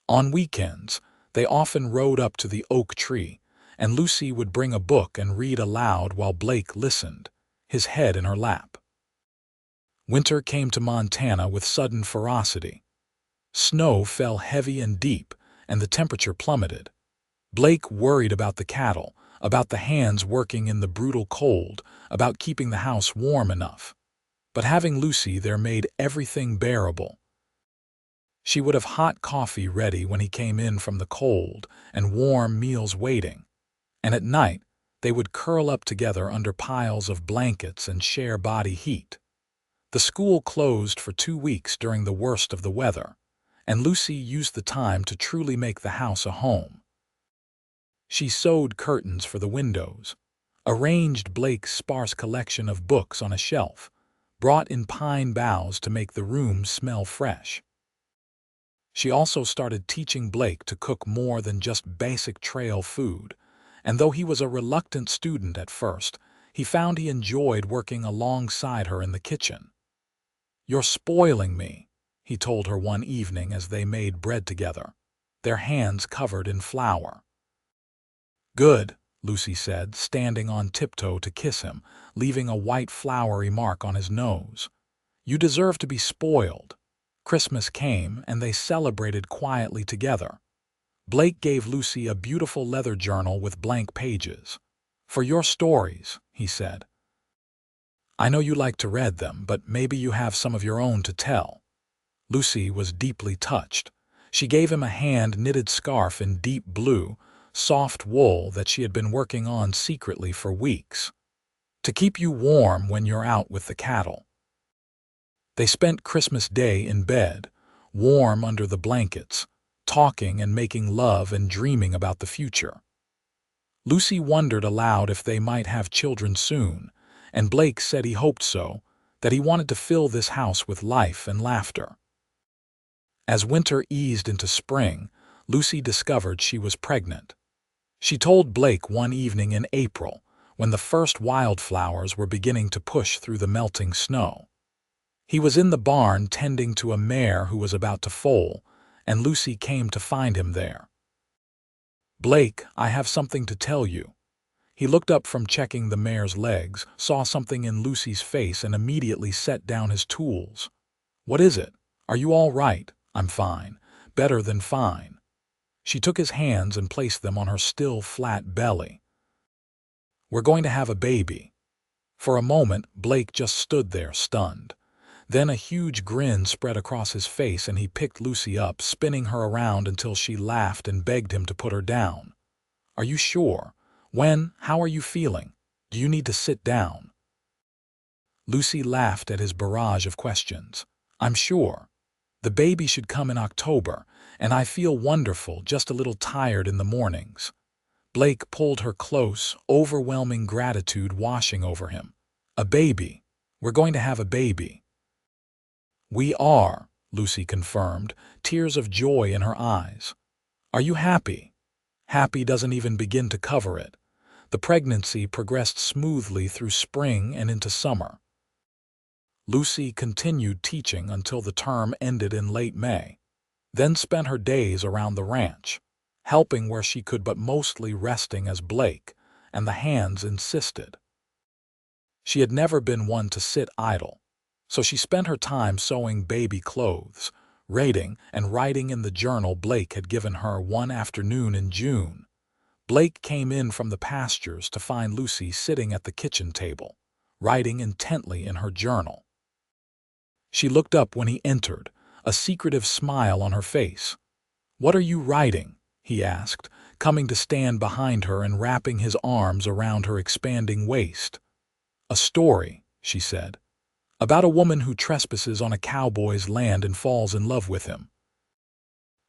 On weekends, they often rode up to the oak tree, and Lucy would bring a book and read aloud while Blake listened, his head in her lap. Winter came to Montana with sudden ferocity. Snow fell heavy and deep, and the temperature plummeted. Blake worried about the cattle, about the hands working in the brutal cold, about keeping the house warm enough. But having Lucy there made everything bearable. She would have hot coffee ready when he came in from the cold, and warm meals waiting. And at night, they would curl up together under piles of blankets and share body heat. The school closed for 2 weeks during the worst of the weather, and Lucy used the time to truly make the house a home. She sewed curtains for the windows, arranged Blake's sparse collection of books on a shelf, brought in pine boughs to make the room smell fresh. She also started teaching Blake to cook more than just basic trail food, and though he was a reluctant student at first, he found he enjoyed working alongside her in the kitchen. "You're spoiling me," he told her one evening as they made bread together, their hands covered in flour. "Good," Lucy said, standing on tiptoe to kiss him, leaving a white floury mark on his nose. "You deserve to be spoiled." Christmas came, and they celebrated quietly together. Blake gave Lucy a beautiful leather journal with blank pages. "For your stories," he said. "I know you like to read them, but maybe you have some of your own to tell." Lucy was deeply touched. She gave him a hand-knitted scarf in deep blue, soft wool that she had been working on secretly for weeks. "To keep you warm when you're out with the cattle." They spent Christmas Day in bed, warm under the blankets, talking and making love and dreaming about the future. Lucy wondered aloud if they might have children soon, and Blake said he hoped so, that he wanted to fill this house with life and laughter. As winter eased into spring, Lucy discovered she was pregnant. She told Blake one evening in April, when the first wildflowers were beginning to push through the melting snow. He was in the barn tending to a mare who was about to foal, and Lucy came to find him there. "Blake, I have something to tell you." He looked up from checking the mare's legs, saw something in Lucy's face, and immediately set down his tools. "What is it? Are you all right?" "I'm fine. Better than fine." She took his hands and placed them on her still flat belly. "We're going to have a baby." For a moment, Blake just stood there, stunned. Then a huge grin spread across his face and he picked Lucy up, spinning her around until she laughed and begged him to put her down. "Are you sure? When? How are you feeling? Do you need to sit down?" Lucy laughed at his barrage of questions. "I'm sure. The baby should come in October, and I feel wonderful, just a little tired in the mornings." Blake pulled her close, overwhelming gratitude washing over him. "A baby. We're going to have a baby." "We are," Lucy confirmed, tears of joy in her eyes. "Are you happy?" Happy doesn't even begin to cover it. The pregnancy progressed smoothly through spring and into summer. Lucy continued teaching until the term ended in late May, then spent her days around the ranch, helping where she could but mostly resting as Blake and the hands insisted. She had never been one to sit idle, so she spent her time sewing baby clothes, reading, and writing in the journal Blake had given her one afternoon in June. Blake came in from the pastures to find Lucy sitting at the kitchen table, writing intently in her journal. She looked up when he entered, a secretive smile on her face. "What are you writing?" he asked, coming to stand behind her and wrapping his arms around her expanding waist. "A story," she said, "about a woman who trespasses on a cowboy's land and falls in love with him."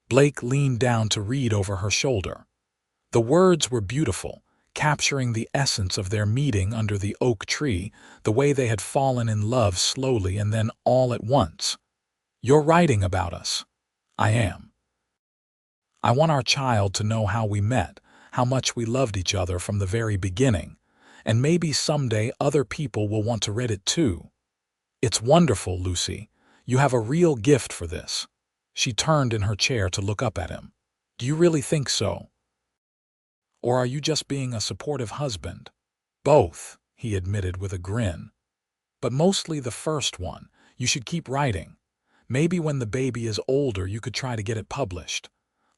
Blake leaned down to read over her shoulder. The words were beautiful, capturing the essence of their meeting under the oak tree, the way they had fallen in love slowly and then all at once. "You're writing about us." "I am. I want our child to know how we met, how much we loved each other from the very beginning, and maybe someday other people will want to read it too." "It's wonderful, Lucy. You have a real gift for this." She turned in her chair to look up at him. "Do you really think so? Or are you just being a supportive husband?" "Both," he admitted with a grin. "But mostly the first one. You should keep writing. Maybe when the baby is older you could try to get it published."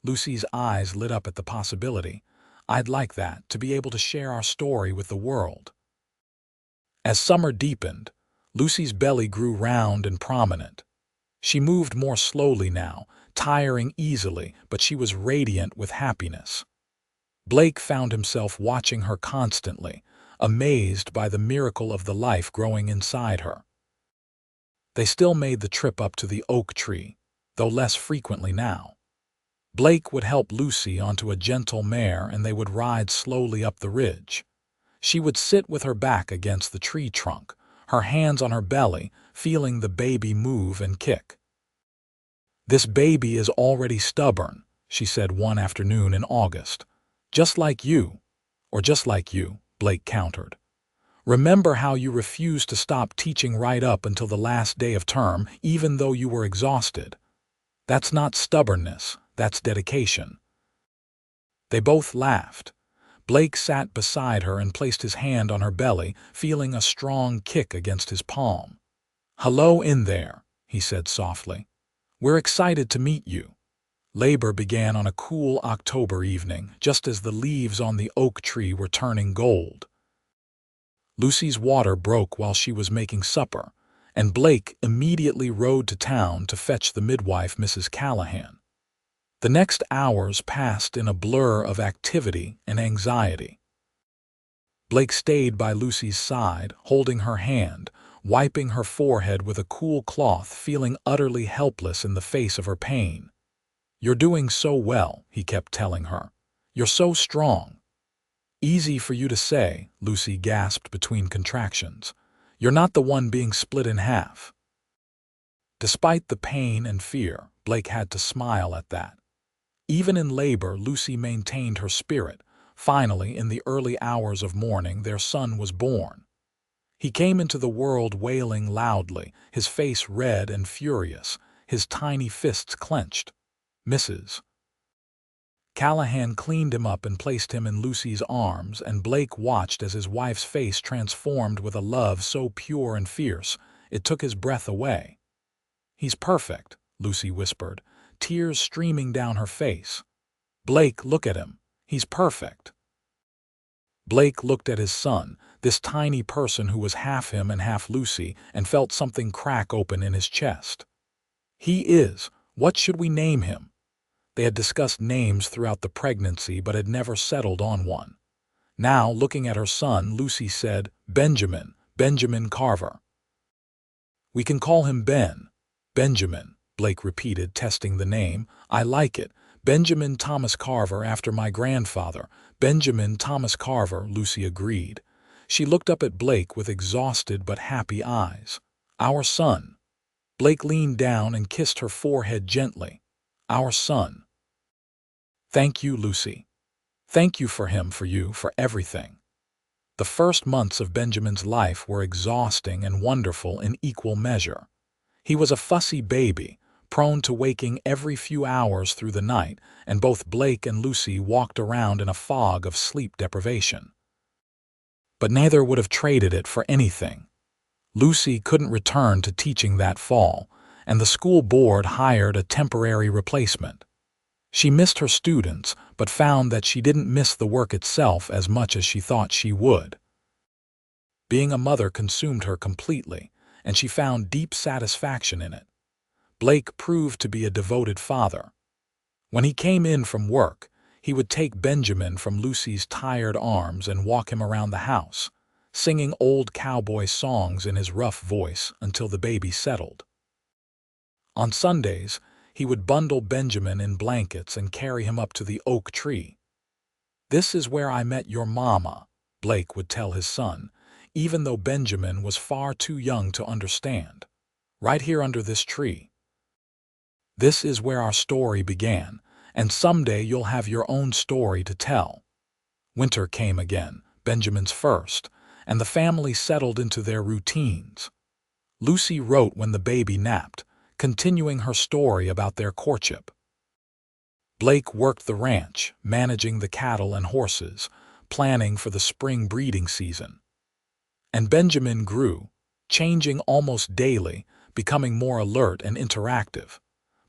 Lucy's eyes lit up at the possibility. "I'd like that, to be able to share our story with the world." As summer deepened, Lucy's belly grew round and prominent. She moved more slowly now, tiring easily, but she was radiant with happiness. Blake found himself watching her constantly, amazed by the miracle of the life growing inside her. They still made the trip up to the oak tree, though less frequently now. Blake would help Lucy onto a gentle mare and they would ride slowly up the ridge. She would sit with her back against the tree trunk, her hands on her belly, feeling the baby move and kick. "This baby is already stubborn," she said one afternoon in August. "Just like you." "Or just like you," Blake countered. "Remember how you refused to stop teaching right up until the last day of term, even though you were exhausted? That's not stubbornness, that's dedication." They both laughed. Blake sat beside her and placed his hand on her belly, feeling a strong kick against his palm. "Hello in there," he said softly. "We're excited to meet you." Labor began on a cool October evening, just as the leaves on the oak tree were turning gold. Lucy's water broke while she was making supper, and Blake immediately rode to town to fetch the midwife, Mrs. Callahan. The next hours passed in a blur of activity and anxiety. Blake stayed by Lucy's side, holding her hand, wiping her forehead with a cool cloth, feeling utterly helpless in the face of her pain. "You're doing so well," he kept telling her. "You're so strong." Easy for you to say, Lucy gasped between contractions. You're not the one being split in half. Despite the pain and fear, Blake had to smile at that. Even in labor, Lucy maintained her spirit. Finally, in the early hours of morning, their son was born. He came into the world wailing loudly, his face red and furious, his tiny fists clenched. Mrs. Callahan cleaned him up and placed him in Lucy's arms, and Blake watched as his wife's face transformed with a love so pure and fierce, it took his breath away. "He's perfect," Lucy whispered, tears streaming down her face. "Blake, look at him. He's perfect." Blake looked at his son, this tiny person who was half him and half Lucy, and felt something crack open in his chest. "He is. What should we name him?" They had discussed names throughout the pregnancy but had never settled on one. Now, looking at her son, Lucy said, Benjamin Carver." "We can call him Ben." "Benjamin," Blake repeated, testing the name. "I like it. Benjamin Thomas Carver, after my grandfather." "Benjamin Thomas Carver," Lucy agreed. She looked up at Blake with exhausted but happy eyes. "Our son." Blake leaned down and kissed her forehead gently. "Our son." "Thank you, Lucy. Thank you for him, for you, for everything." The first months of Benjamin's life were exhausting and wonderful in equal measure. He was a fussy baby, prone to waking every few hours through the night, and both Blake and Lucy walked around in a fog of sleep deprivation. But neither would have traded it for anything. Lucy couldn't return to teaching that fall, and the school board hired a temporary replacement. She missed her students, but found that she didn't miss the work itself as much as she thought she would. Being a mother consumed her completely, and she found deep satisfaction in it. Blake proved to be a devoted father. When he came in from work, he would take Benjamin from Lucy's tired arms and walk him around the house, singing old cowboy songs in his rough voice until the baby settled. On Sundays, he would bundle Benjamin in blankets and carry him up to the oak tree. "This is where I met your mama," Blake would tell his son, even though Benjamin was far too young to understand. "Right here under this tree. This is where our story began, and someday you'll have your own story to tell." Winter came again, Benjamin's first, and the family settled into their routines. Lucy wrote when the baby napped, continuing her story about their courtship. Blake worked the ranch, managing the cattle and horses, planning for the spring breeding season. And Benjamin grew, changing almost daily, becoming more alert and interactive.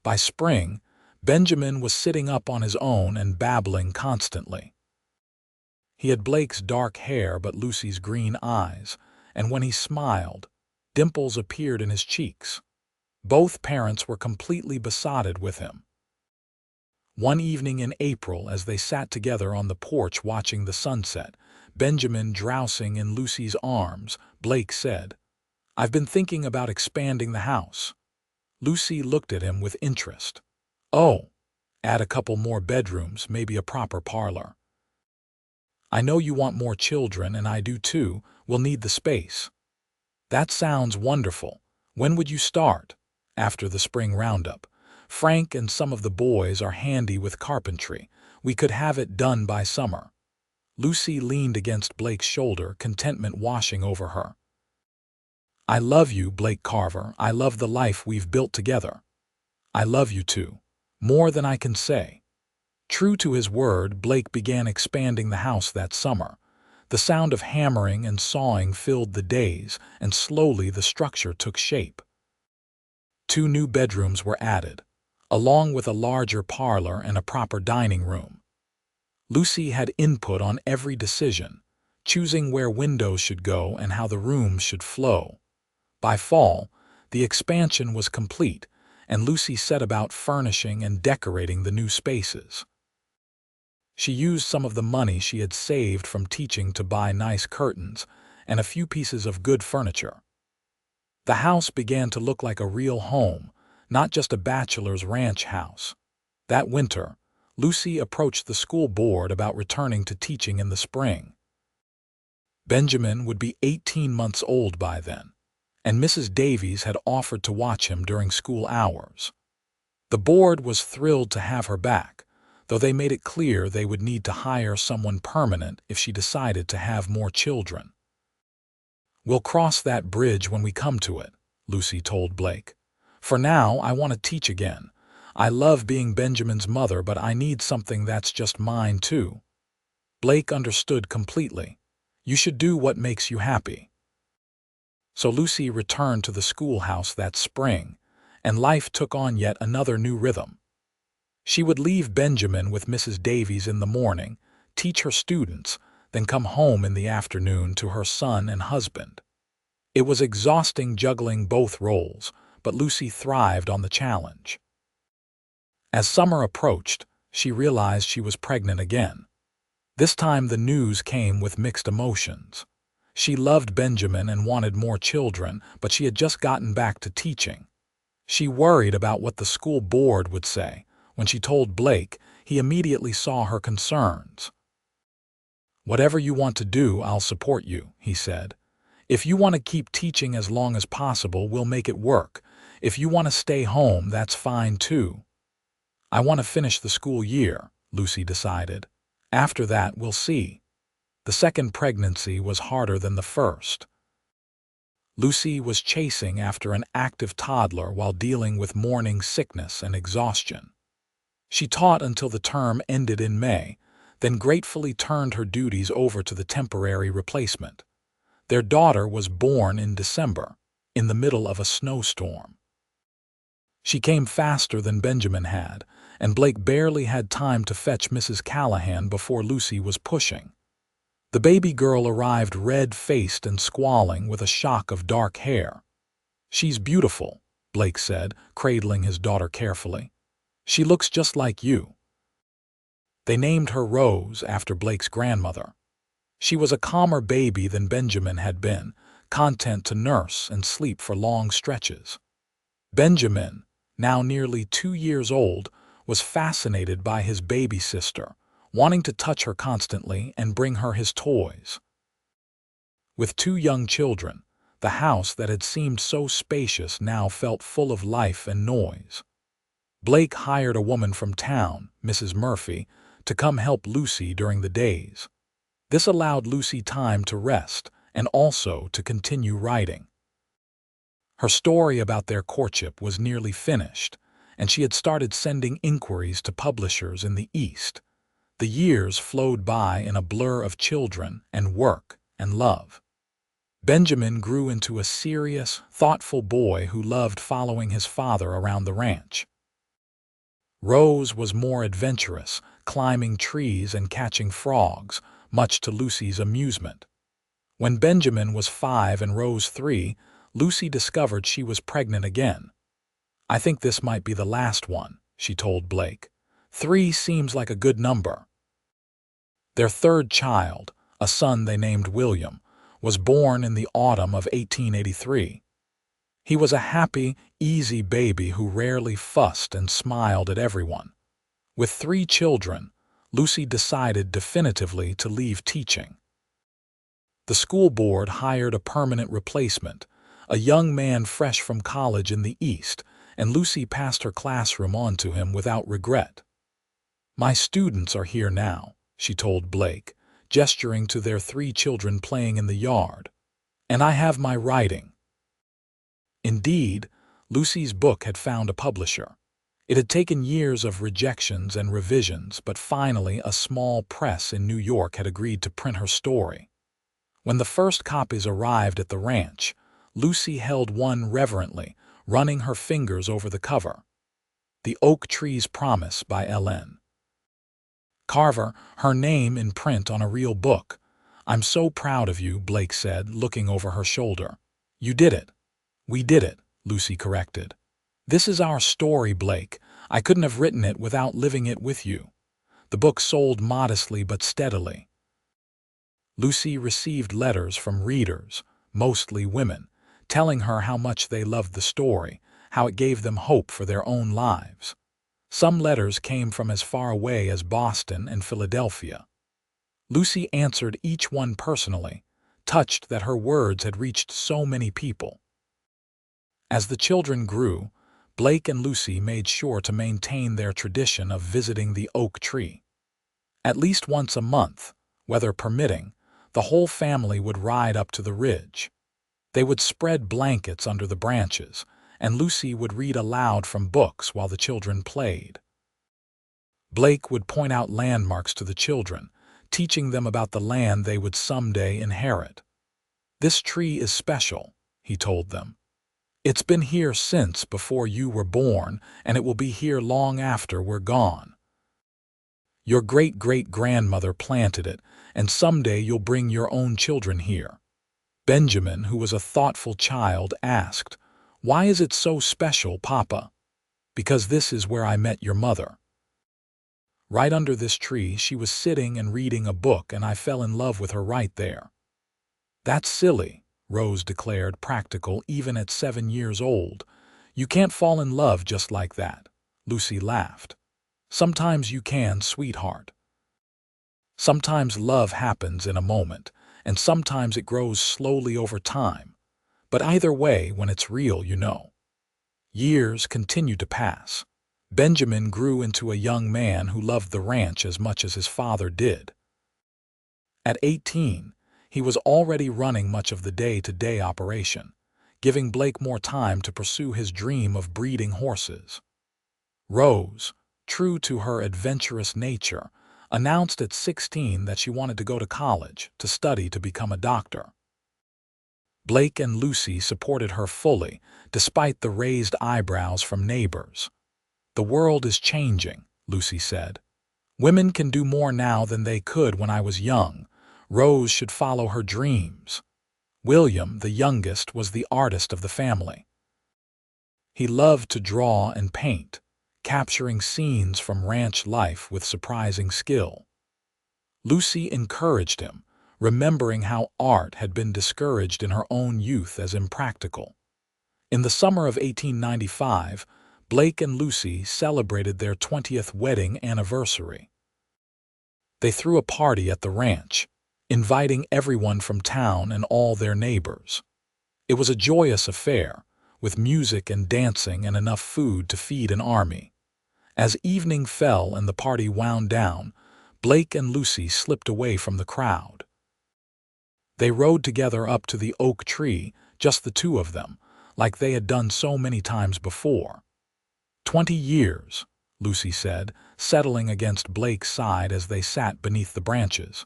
By spring, Benjamin was sitting up on his own and babbling constantly. He had Blake's dark hair but Lucy's green eyes, and when he smiled, dimples appeared in his cheeks. Both parents were completely besotted with him. One evening in April, as they sat together on the porch watching the sunset, Benjamin drowsing in Lucy's arms, Blake said, "I've been thinking about expanding the house." Lucy looked at him with interest. "Oh, add a couple more bedrooms, maybe a proper parlor." "I know you want more children, and I do too. We'll need the space." "That sounds wonderful. When would you start?" "After the spring roundup. Frank and some of the boys are handy with carpentry. We could have it done by summer." Lucy leaned against Blake's shoulder, contentment washing over her. "I love you, Blake Carver. I love the life we've built together." "I love you too. More than I can say." True to his word, Blake began expanding the house that summer. The sound of hammering and sawing filled the days, and slowly the structure took shape. 2 new bedrooms were added, along with a larger parlor and a proper dining room. Lucy had input on every decision, choosing where windows should go and how the rooms should flow. By fall, the expansion was complete, and Lucy set about furnishing and decorating the new spaces. She used some of the money she had saved from teaching to buy nice curtains and a few pieces of good furniture. The house began to look like a real home, not just a bachelor's ranch house. That winter, Lucy approached the school board about returning to teaching in the spring. Benjamin would be 18 months old by then, and Mrs. Davies had offered to watch him during school hours. The board was thrilled to have her back, though they made it clear they would need to hire someone permanent if she decided to have more children. "We'll cross that bridge when we come to it," Lucy told Blake. "For now, I want to teach again. I love being Benjamin's mother, but I need something that's just mine, too." Blake understood completely. You should do what makes you happy. So Lucy returned to the schoolhouse that spring, and life took on yet another new rhythm. She would leave Benjamin with Mrs. Davies in the morning, teach her students, then come home in the afternoon to her son and husband. It was exhausting juggling both roles, but Lucy thrived on the challenge. As summer approached, she realized she was pregnant again. This time the news came with mixed emotions. She loved Benjamin and wanted more children, but she had just gotten back to teaching. She worried about what the school board would say. When she told Blake, he immediately saw her concerns. "Whatever you want to do, I'll support you," he said. "If you want to keep teaching as long as possible, we'll make it work. If you want to stay home, that's fine too." "I want to finish the school year," Lucy decided. "After that, we'll see." The second pregnancy was harder than the first. Lucy was chasing after an active toddler while dealing with morning sickness and exhaustion. She taught until the term ended in May, then gratefully turned her duties over to the temporary replacement. Their daughter was born in December, in the middle of a snowstorm. She came faster than Benjamin had, and Blake barely had time to fetch Mrs. Callahan before Lucy was pushing. The baby girl arrived red-faced and squalling with a shock of dark hair. "She's beautiful," Blake said, cradling his daughter carefully. "She looks just like you." They named her Rose after Blake's grandmother. She was a calmer baby than Benjamin had been, content to nurse and sleep for long stretches. Benjamin, now nearly 2 years old, was fascinated by his baby sister, wanting to touch her constantly and bring her his toys. With 2 young children, the house that had seemed so spacious now felt full of life and noise. Blake hired a woman from town, Mrs. Murphy, to come help Lucy during the days. This allowed Lucy time to rest and also to continue writing. Her story about their courtship was nearly finished, and she had started sending inquiries to publishers in the East. The years flowed by in a blur of children and work and love. Benjamin grew into a serious, thoughtful boy who loved following his father around the ranch. Rose was more adventurous, climbing trees and catching frogs, much to Lucy's amusement. When Benjamin was 5 and Rose 3, Lucy discovered she was pregnant again. "I think this might be the last one," she told Blake. 3 seems like a good number." Their third child, a son they named William, was born in the autumn of 1883. He was a happy, easy baby who rarely fussed and smiled at everyone. With 3 children, Lucy decided definitively to leave teaching. The school board hired a permanent replacement, a young man fresh from college in the East, and Lucy passed her classroom on to him without regret. "My students are here now," she told Blake, gesturing to their 3 children playing in the yard. "And I have my writing." Indeed, Lucy's book had found a publisher. It had taken years of rejections and revisions, but finally a small press in New York had agreed to print her story. When the first copies arrived at the ranch, Lucy held one reverently, running her fingers over the cover. "The Oak Tree's Promise" by L.N. Carver, her name in print on a real book. "I'm so proud of you," Blake said, looking over her shoulder. "You did it." "We did it," Lucy corrected. "This is our story, Blake. I couldn't have written it without living it with you." The book sold modestly but steadily. Lucy received letters from readers, mostly women, telling her how much they loved the story, how it gave them hope for their own lives. Some letters came from as far away as Boston and Philadelphia. Lucy answered each one personally, touched that her words had reached so many people. As the children grew, Blake and Lucy made sure to maintain their tradition of visiting the oak tree. At least once a month, weather permitting, the whole family would ride up to the ridge. They would spread blankets under the branches, and Lucy would read aloud from books while the children played. Blake would point out landmarks to the children, teaching them about the land they would someday inherit. "This tree is special," he told them. "It's been here since before you were born, and it will be here long after we're gone. Your great-great-grandmother planted it, and someday you'll bring your own children here." Benjamin, who was a thoughtful child, asked, "Why is it so special, Papa?" "Because this is where I met your mother. Right under this tree she was sitting and reading a book, and I fell in love with her right there." "That's silly," Rose declared, practical even at 7 years old. "You can't fall in love just like that." Lucy laughed. "Sometimes you can, sweetheart. Sometimes love happens in a moment, and sometimes it grows slowly over time. But either way, when it's real, you know." Years continued to pass. Benjamin grew into a young man who loved the ranch as much as his father did. At 18, he was already running much of the day-to-day operation, giving Blake more time to pursue his dream of breeding horses. Rose, true to her adventurous nature, announced at 16 that she wanted to go to college to study to become a doctor. Blake and Lucy supported her fully, despite the raised eyebrows from neighbors. "The world is changing," Lucy said. "Women can do more now than they could when I was young. Rose should follow her dreams." William, the youngest, was the artist of the family. He loved to draw and paint, capturing scenes from ranch life with surprising skill. Lucy encouraged him, remembering how art had been discouraged in her own youth as impractical. In the summer of 1895, Blake and Lucy celebrated their 20th wedding anniversary. They threw a party at the ranch, inviting everyone from town and all their neighbors. It was a joyous affair, with music and dancing and enough food to feed an army. As evening fell and the party wound down, Blake and Lucy slipped away from the crowd. They rode together up to the oak tree, just the two of them, like they had done so many times before. 20 years, Lucy said, settling against Blake's side as they sat beneath the branches.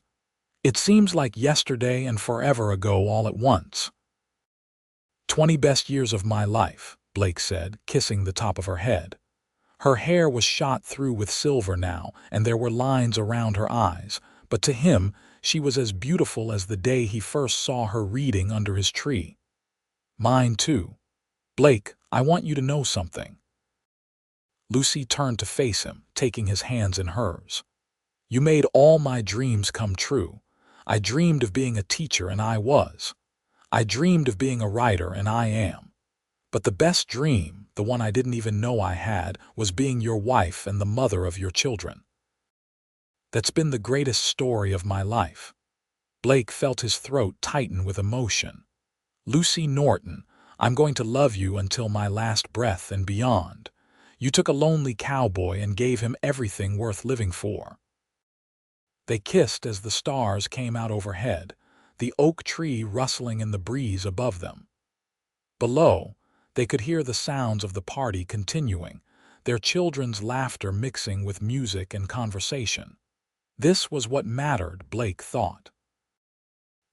"It seems like yesterday and forever ago all at once." 20 best years of my life," Blake said, kissing the top of her head. Her hair was shot through with silver now, and there were lines around her eyes, but to him she was as beautiful as the day he first saw her reading under his tree. "Mine too. Blake, I want you to know something." Lucy turned to face him, taking his hands in hers. "You made all my dreams come true. I dreamed of being a teacher, and I was. I dreamed of being a writer, and I am. But the best dream, the one I didn't even know I had, was being your wife and the mother of your children. That's been the greatest story of my life." Blake felt his throat tighten with emotion. "Lucy Norton, I'm going to love you until my last breath and beyond. You took a lonely cowboy and gave him everything worth living for." They kissed as the stars came out overhead, the oak tree rustling in the breeze above them. Below, they could hear the sounds of the party continuing, their children's laughter mixing with music and conversation. This was what mattered, Blake thought.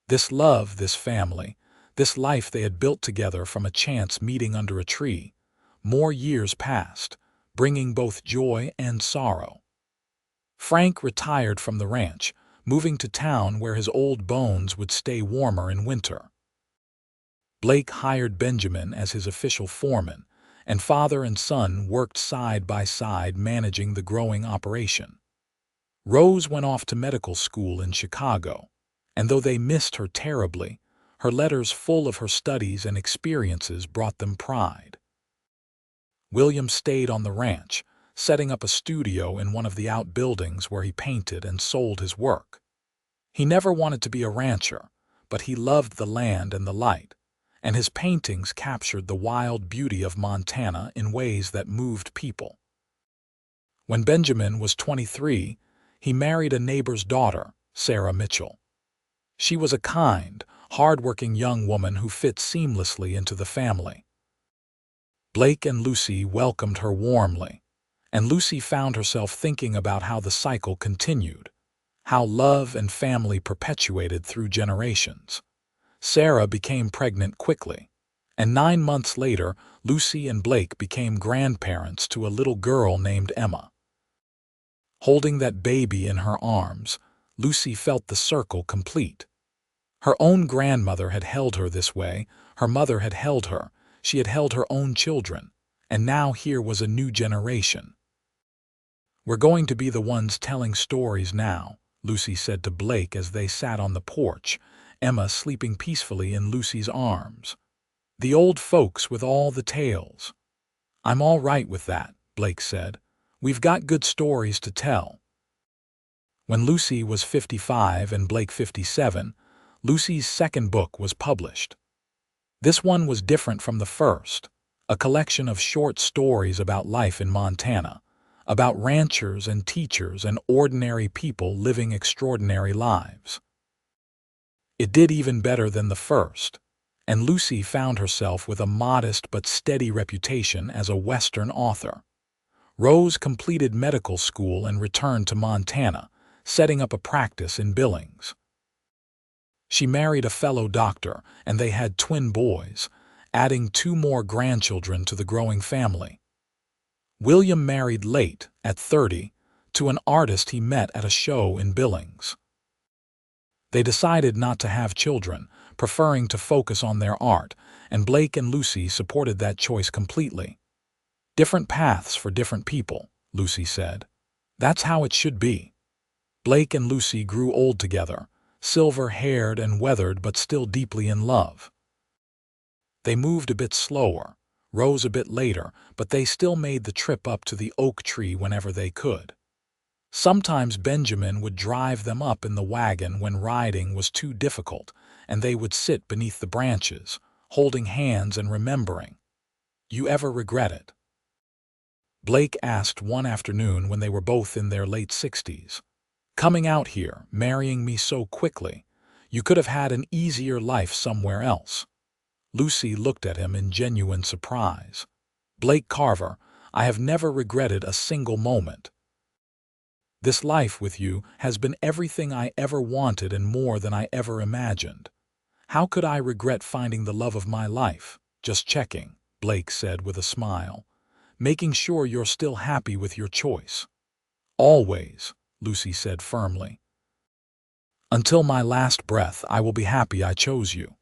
This love, this family, this life they had built together from a chance meeting under a tree. More years passed, bringing both joy and sorrow. Frank retired from the ranch, moving to town where his old bones would stay warmer in winter. Blake hired Benjamin as his official foreman, and father and son worked side by side managing the growing operation. Rose went off to medical school in Chicago, and though they missed her terribly, her letters full of her studies and experiences brought them pride. William stayed on the ranch, setting up a studio in one of the outbuildings where he painted and sold his work. He never wanted to be a rancher, but he loved the land and the light, and his paintings captured the wild beauty of Montana in ways that moved people. When Benjamin was 23, he married a neighbor's daughter, Sarah Mitchell. She was a kind, hard-working young woman who fit seamlessly into the family. Blake and Lucy welcomed her warmly, and Lucy found herself thinking about how the cycle continued, how love and family perpetuated through generations. Sarah became pregnant quickly, and 9 months later, Lucy and Blake became grandparents to a little girl named Emma. Holding that baby in her arms, Lucy felt the circle complete. Her own grandmother had held her this way, her mother had held her, she had held her own children, and now here was a new generation. "We're going to be the ones telling stories now," Lucy said to Blake as they sat on the porch, Emma sleeping peacefully in Lucy's arms. "The old folks with all the tales." "I'm all right with that," Blake said. "We've got good stories to tell." When Lucy was 55 and Blake 57, Lucy's second book was published. This one was different from the first, a collection of short stories about life in Montana, about ranchers and teachers and ordinary people living extraordinary lives. It did even better than the first, and Lucy found herself with a modest but steady reputation as a Western author. Rose completed medical school and returned to Montana, setting up a practice in Billings. She married a fellow doctor, and they had twin boys, adding 2 more grandchildren to the growing family. William married late, at 30, to an artist he met at a show in Billings. They decided not to have children, preferring to focus on their art, and Blake and Lucy supported that choice completely. "Different paths for different people," Lucy said. "That's how it should be." Blake and Lucy grew old together, silver-haired and weathered but still deeply in love. They moved a bit slower, Rose a bit later, but they still made the trip up to the oak tree whenever they could. Sometimes Benjamin would drive them up in the wagon when riding was too difficult, and they would sit beneath the branches, holding hands and remembering. "You ever regret it?" Blake asked one afternoon when they were both in their late 60s. "Coming out here, marrying me so quickly. You could have had an easier life somewhere else." Lucy looked at him in genuine surprise. "Blake Carver, I have never regretted a single moment. This life with you has been everything I ever wanted and more than I ever imagined. How could I regret finding the love of my life? Just checking," Blake said with a smile. "Making sure you're still happy with your choice." "Always," Lucy said firmly. "Until my last breath, I will be happy I chose you."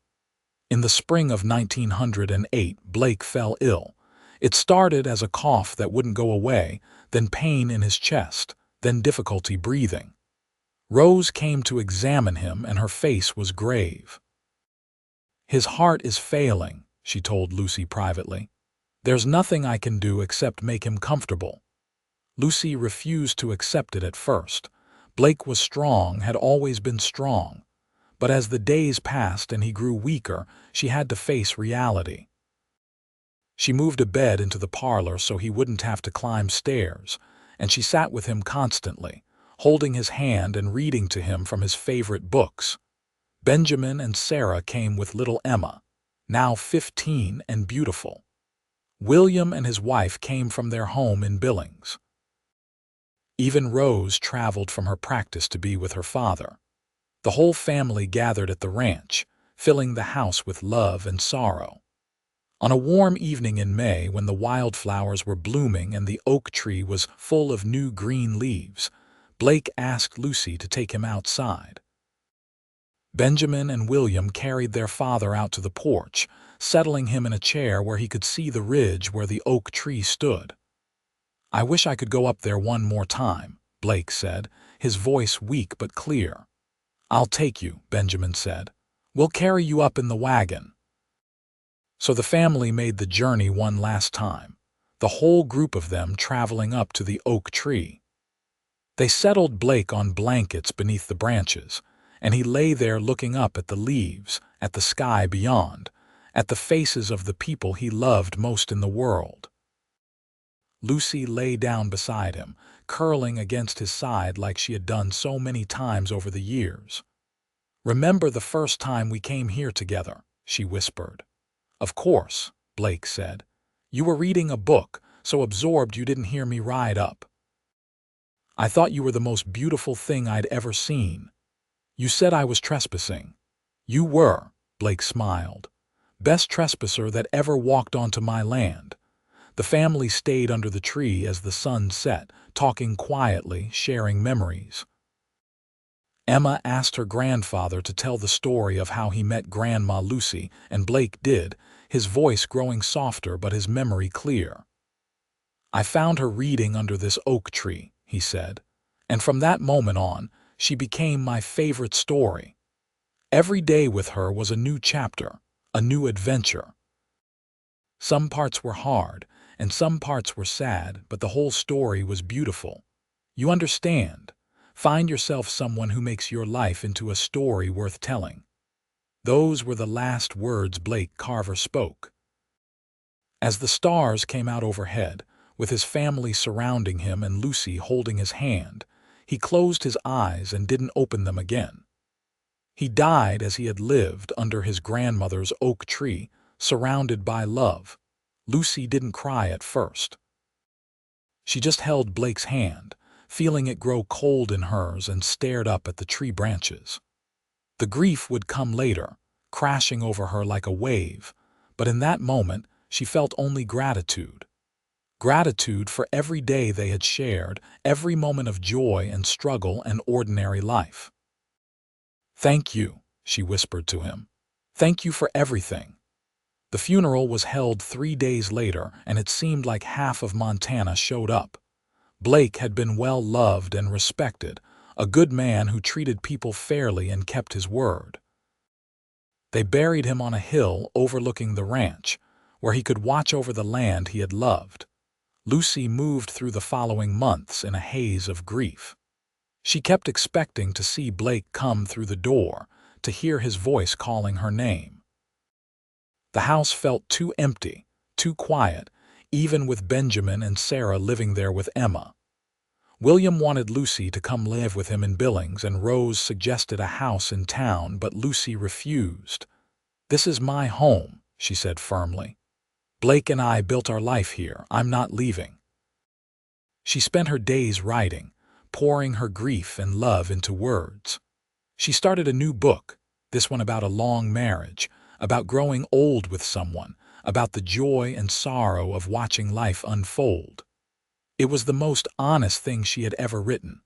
In the spring of 1908, Blake fell ill. It started as a cough that wouldn't go away, then pain in his chest, then difficulty breathing. Rose came to examine him, and her face was grave. "His heart is failing," she told Lucy privately. "There's nothing I can do except make him comfortable." Lucy refused to accept it at first. Blake was strong, had always been strong. But as the days passed and he grew weaker, she had to face reality. She moved a bed into the parlor so he wouldn't have to climb stairs, and she sat with him constantly, holding his hand and reading to him from his favorite books. Benjamin and Sarah came with little Emma, now 15 and beautiful. William and his wife came from their home in Billings. Even Rose traveled from her practice to be with her father. The whole family gathered at the ranch, filling the house with love and sorrow. On a warm evening in May, when the wildflowers were blooming and the oak tree was full of new green leaves, Blake asked Lucy to take him outside. Benjamin and William carried their father out to the porch, settling him in a chair where he could see the ridge where the oak tree stood. "I wish I could go up there one more time," Blake said, his voice weak but clear. "I'll take you," Benjamin said. "We'll carry you up in the wagon." So the family made the journey one last time. the whole group of them traveling up to the oak tree. They settled Blake on blankets beneath the branches, and he lay there looking up at the leaves, at the sky beyond, at the faces of the people he loved most in the world. Lucy lay down beside him, curling against his side like she had done so many times over the years. "Remember the first time we came here together," she whispered. "Of course," Blake said. "You were reading a book, so absorbed you didn't hear me ride up. I thought you were the most beautiful thing I'd ever seen. You said I was trespassing." "You were," Blake smiled. "Best trespasser that ever walked onto my land." The family stayed under the tree as the sun set, talking quietly, sharing memories. Emma asked her grandfather to tell the story of how he met Grandma Lucy, and Blake did, his voice growing softer but his memory clear. "I found her reading under this oak tree," he said, "and from that moment on, she became my favorite story. Every day with her was a new chapter, a new adventure. Some parts were hard, and some parts were sad, but the whole story was beautiful. You understand? Find yourself someone who makes your life into a story worth telling." Those were the last words Blake Carver spoke. As the stars came out overhead, with his family surrounding him and Lucy holding his hand, he closed his eyes and didn't open them again. He died as he had lived under his grandmother's oak tree, surrounded by love. Lucy didn't cry at first. She just held Blake's hand, feeling it grow cold in hers, and stared up at the tree branches. The grief would come later, crashing over her like a wave, but in that moment she felt only gratitude. Gratitude for every day they had shared, every moment of joy and struggle and ordinary life. "Thank you," she whispered to him. "Thank you for everything." The funeral was held 3 days later, and it seemed like half of Montana showed up. Blake had been well loved and respected, a good man who treated people fairly and kept his word. They buried him on a hill overlooking the ranch, where he could watch over the land he had loved. Lucy moved through the following months in a haze of grief. She kept expecting to see Blake come through the door, to hear his voice calling her name. The house felt too empty, too quiet, even with Benjamin and Sarah living there with Emma. William wanted Lucy to come live with him in Billings, and Rose suggested a house in town, but Lucy refused. "This is my home," she said firmly. "Blake and I built our life here. I'm not leaving." She spent her days writing, pouring her grief and love into words. She started a new book, this one about a long marriage, about growing old with someone, about the joy and sorrow of watching life unfold. It was the most honest thing she had ever written.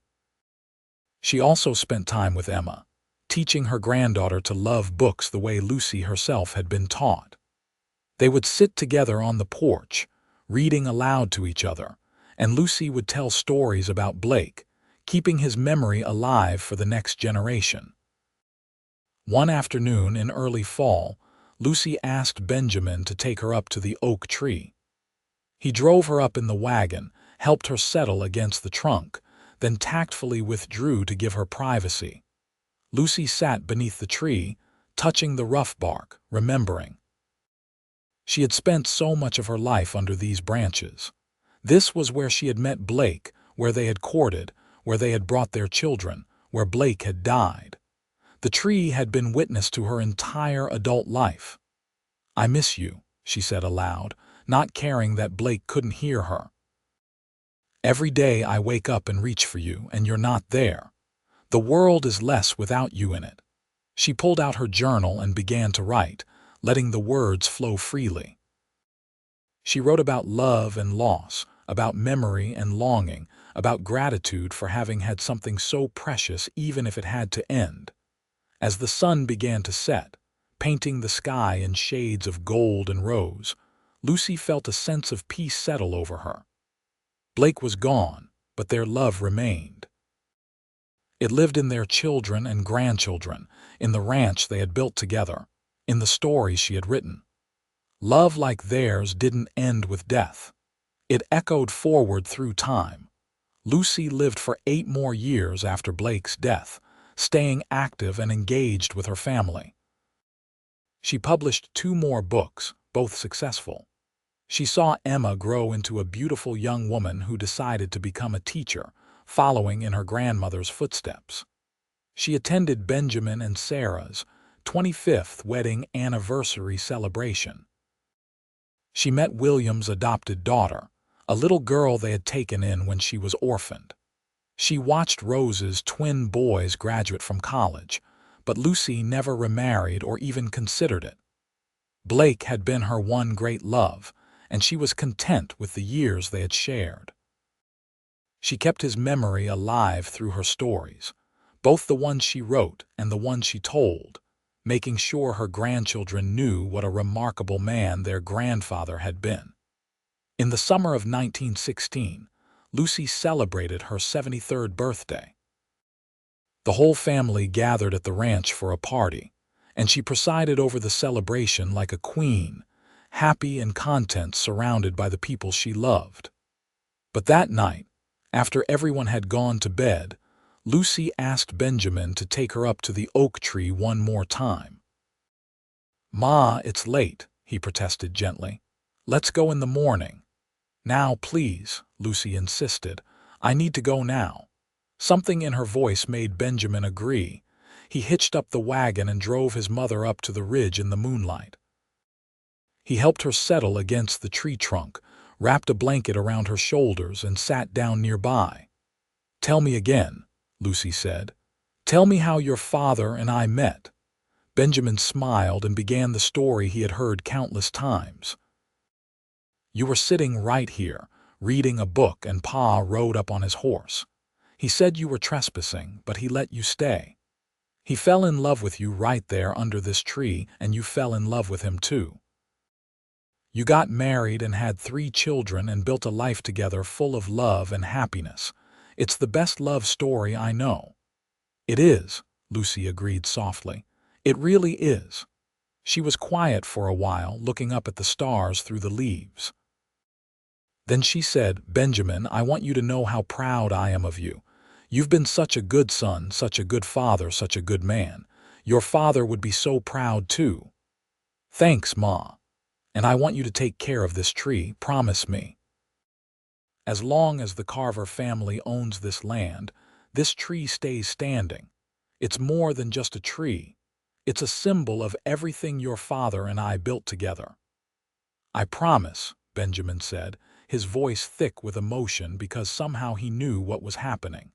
She also spent time with Emma, teaching her granddaughter to love books the way Lucy herself had been taught. They would sit together on the porch, reading aloud to each other, and Lucy would tell stories about Blake, keeping his memory alive for the next generation. One afternoon in early fall, Lucy asked Benjamin to take her up to the oak tree. He drove her up in the wagon, helped her settle against the trunk, then tactfully withdrew to give her privacy. Lucy sat beneath the tree, touching the rough bark, remembering. She had spent so much of her life under these branches. This was where she had met Blake, where they had courted, where they had brought their children, where Blake had died. The tree had been witness to her entire adult life. "I miss you," she said aloud, not caring that Blake couldn't hear her. "Every day I wake up and reach for you, and you're not there. The world is less without you in it." She pulled out her journal and began to write, letting the words flow freely. She wrote about love and loss, about memory and longing, about gratitude for having had something so precious even if it had to end. As the sun began to set, painting the sky in shades of gold and rose, Lucy felt a sense of peace settle over her. Blake was gone, but their love remained. It lived in their children and grandchildren, in the ranch they had built together, in the stories she had written. Love like theirs didn't end with death. It echoed forward through time. Lucy lived for 8 more years after Blake's death, staying active and engaged with her family. She published 2 more books, both successful. She saw Emma grow into a beautiful young woman who decided to become a teacher, following in her grandmother's footsteps. She attended Benjamin and Sarah's 25th wedding anniversary celebration. She met William's adopted daughter, a little girl they had taken in when she was orphaned. She watched Rose's twin boys graduate from college, but Lucy never remarried or even considered it. Blake had been her one great love, and she was content with the years they had shared. She kept his memory alive through her stories, both the ones she wrote and the ones she told, making sure her grandchildren knew what a remarkable man their grandfather had been. In the summer of 1916, Lucy celebrated her 73rd birthday. The whole family gathered at the ranch for a party, and she presided over the celebration like a queen, happy and content surrounded by the people she loved. But that night, after everyone had gone to bed, Lucy asked Benjamin to take her up to the oak tree one more time. "Ma, it's late," he protested gently. "Let's go in the morning." "Now, please," Lucy insisted. "I need to go now." Something in her voice made Benjamin agree. He hitched up the wagon and drove his mother up to the ridge in the moonlight. He helped her settle against the tree trunk, wrapped a blanket around her shoulders, and sat down nearby. "Tell me again," Lucy said. "Tell me how your father and I met." Benjamin smiled and began the story he had heard countless times. "You were sitting right here, reading a book, and Pa rode up on his horse. He said you were trespassing, but he let you stay. He fell in love with you right there under this tree, and you fell in love with him too. You got married and had 3 children and built a life together full of love and happiness. It's the best love story I know." "It is," Lucy agreed softly. "It really is." She was quiet for a while, looking up at the stars through the leaves. Then she said, "Benjamin, I want you to know how proud I am of you. You've been such a good son, such a good father, such a good man. Your father would be so proud too." "Thanks, Ma. And I want you to take care of this tree, promise me. As long as the Carver family owns this land, this tree stays standing. It's more than just a tree. It's a symbol of everything your father and I built together." "I promise," Benjamin said, his voice thick with emotion because somehow he knew what was happening.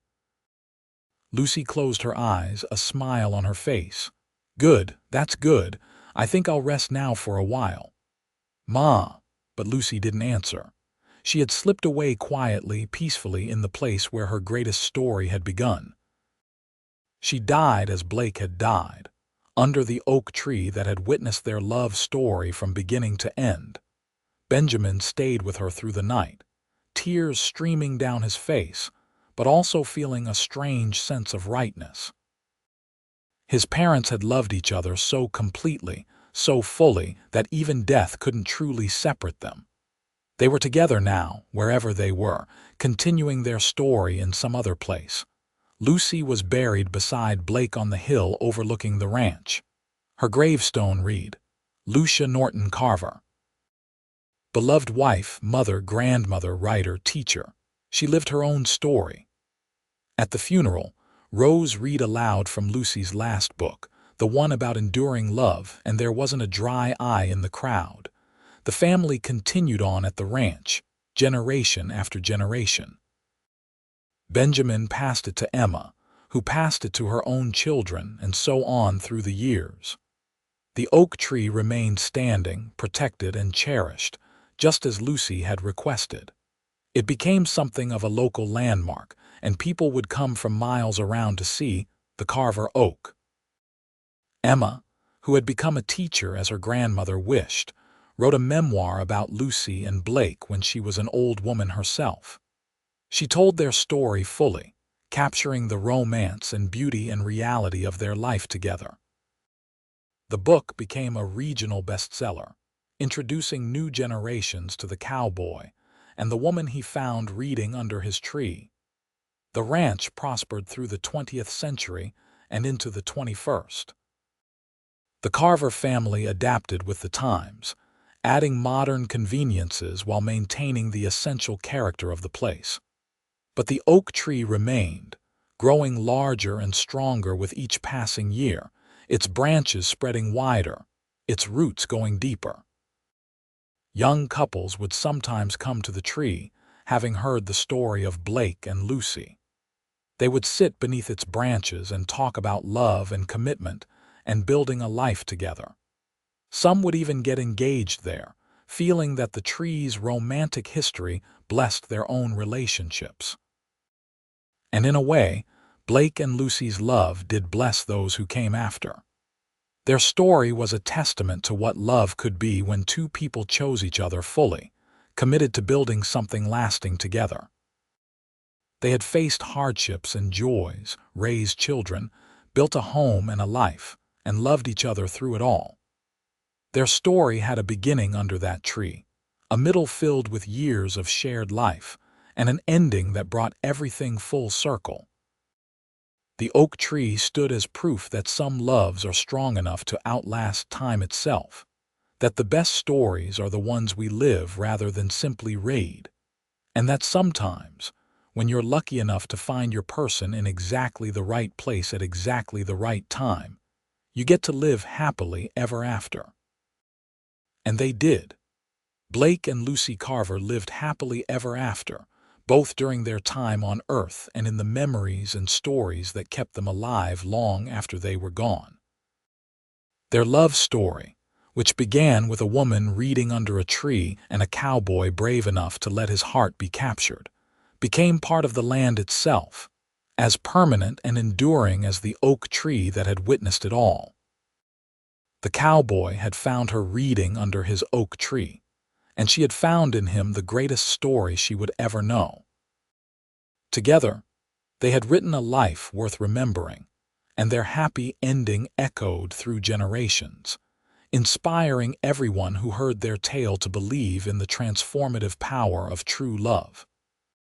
Lucy closed her eyes, a smile on her face. "Good, that's good. I think I'll rest now for a while." "Ma," but Lucy didn't answer. She had slipped away quietly, peacefully in the place where her greatest story had begun. She died as Blake had died, under the oak tree that had witnessed their love story from beginning to end. Benjamin stayed with her through the night, tears streaming down his face, but also feeling a strange sense of rightness. His parents had loved each other so completely, so fully, that even death couldn't truly separate them. They were together now, wherever they were, continuing their story in some other place. Lucy was buried beside Blake on the hill overlooking the ranch. Her gravestone read, "Lucia Norton Carver. Beloved wife, mother, grandmother, writer, teacher." She lived her own story. At the funeral, Rose read aloud from Lucy's last book, the one about enduring love, and there wasn't a dry eye in the crowd. The family continued on at the ranch, generation after generation. Benjamin passed it to Emma, who passed it to her own children, and so on through the years. The oak tree remained standing, protected and cherished, just as Lucy had requested. It became something of a local landmark, and people would come from miles around to see the Carver oak. Emma, who had become a teacher as her grandmother wished, wrote a memoir about Lucy and Blake when she was an old woman herself. She told their story fully, capturing the romance and beauty and reality of their life together. The book became a regional bestseller, introducing new generations to the cowboy, and the woman he found reading under his tree. The ranch prospered through the 20th century and into the 21st. The Carver family adapted with the times, adding modern conveniences while maintaining the essential character of the place. But the oak tree remained, growing larger and stronger with each passing year, its branches spreading wider, its roots going deeper. Young couples would sometimes come to the tree, having heard the story of Blake and Lucy. They would sit beneath its branches and talk about love and commitment and building a life together. Some would even get engaged there, feeling that the tree's romantic history blessed their own relationships. And in a way, Blake and Lucy's love did bless those who came after. Their story was a testament to what love could be when two people chose each other fully, committed to building something lasting together. They had faced hardships and joys, raised children, built a home and a life, and loved each other through it all. Their story had a beginning under that tree, a middle filled with years of shared life, and an ending that brought everything full circle. The oak tree stood as proof that some loves are strong enough to outlast time itself, that the best stories are the ones we live rather than simply read, and that sometimes, when you're lucky enough to find your person in exactly the right place at exactly the right time, you get to live happily ever after. And they did. Blake and Lucy Carver lived happily ever after, both during their time on Earth and in the memories and stories that kept them alive long after they were gone. Their love story, which began with a woman reading under a tree and a cowboy brave enough to let his heart be captured, became part of the land itself, as permanent and enduring as the oak tree that had witnessed it all. The cowboy had found her reading under his oak tree, and she had found in him the greatest story she would ever know. Together, they had written a life worth remembering, and their happy ending echoed through generations, inspiring everyone who heard their tale to believe in the transformative power of true love.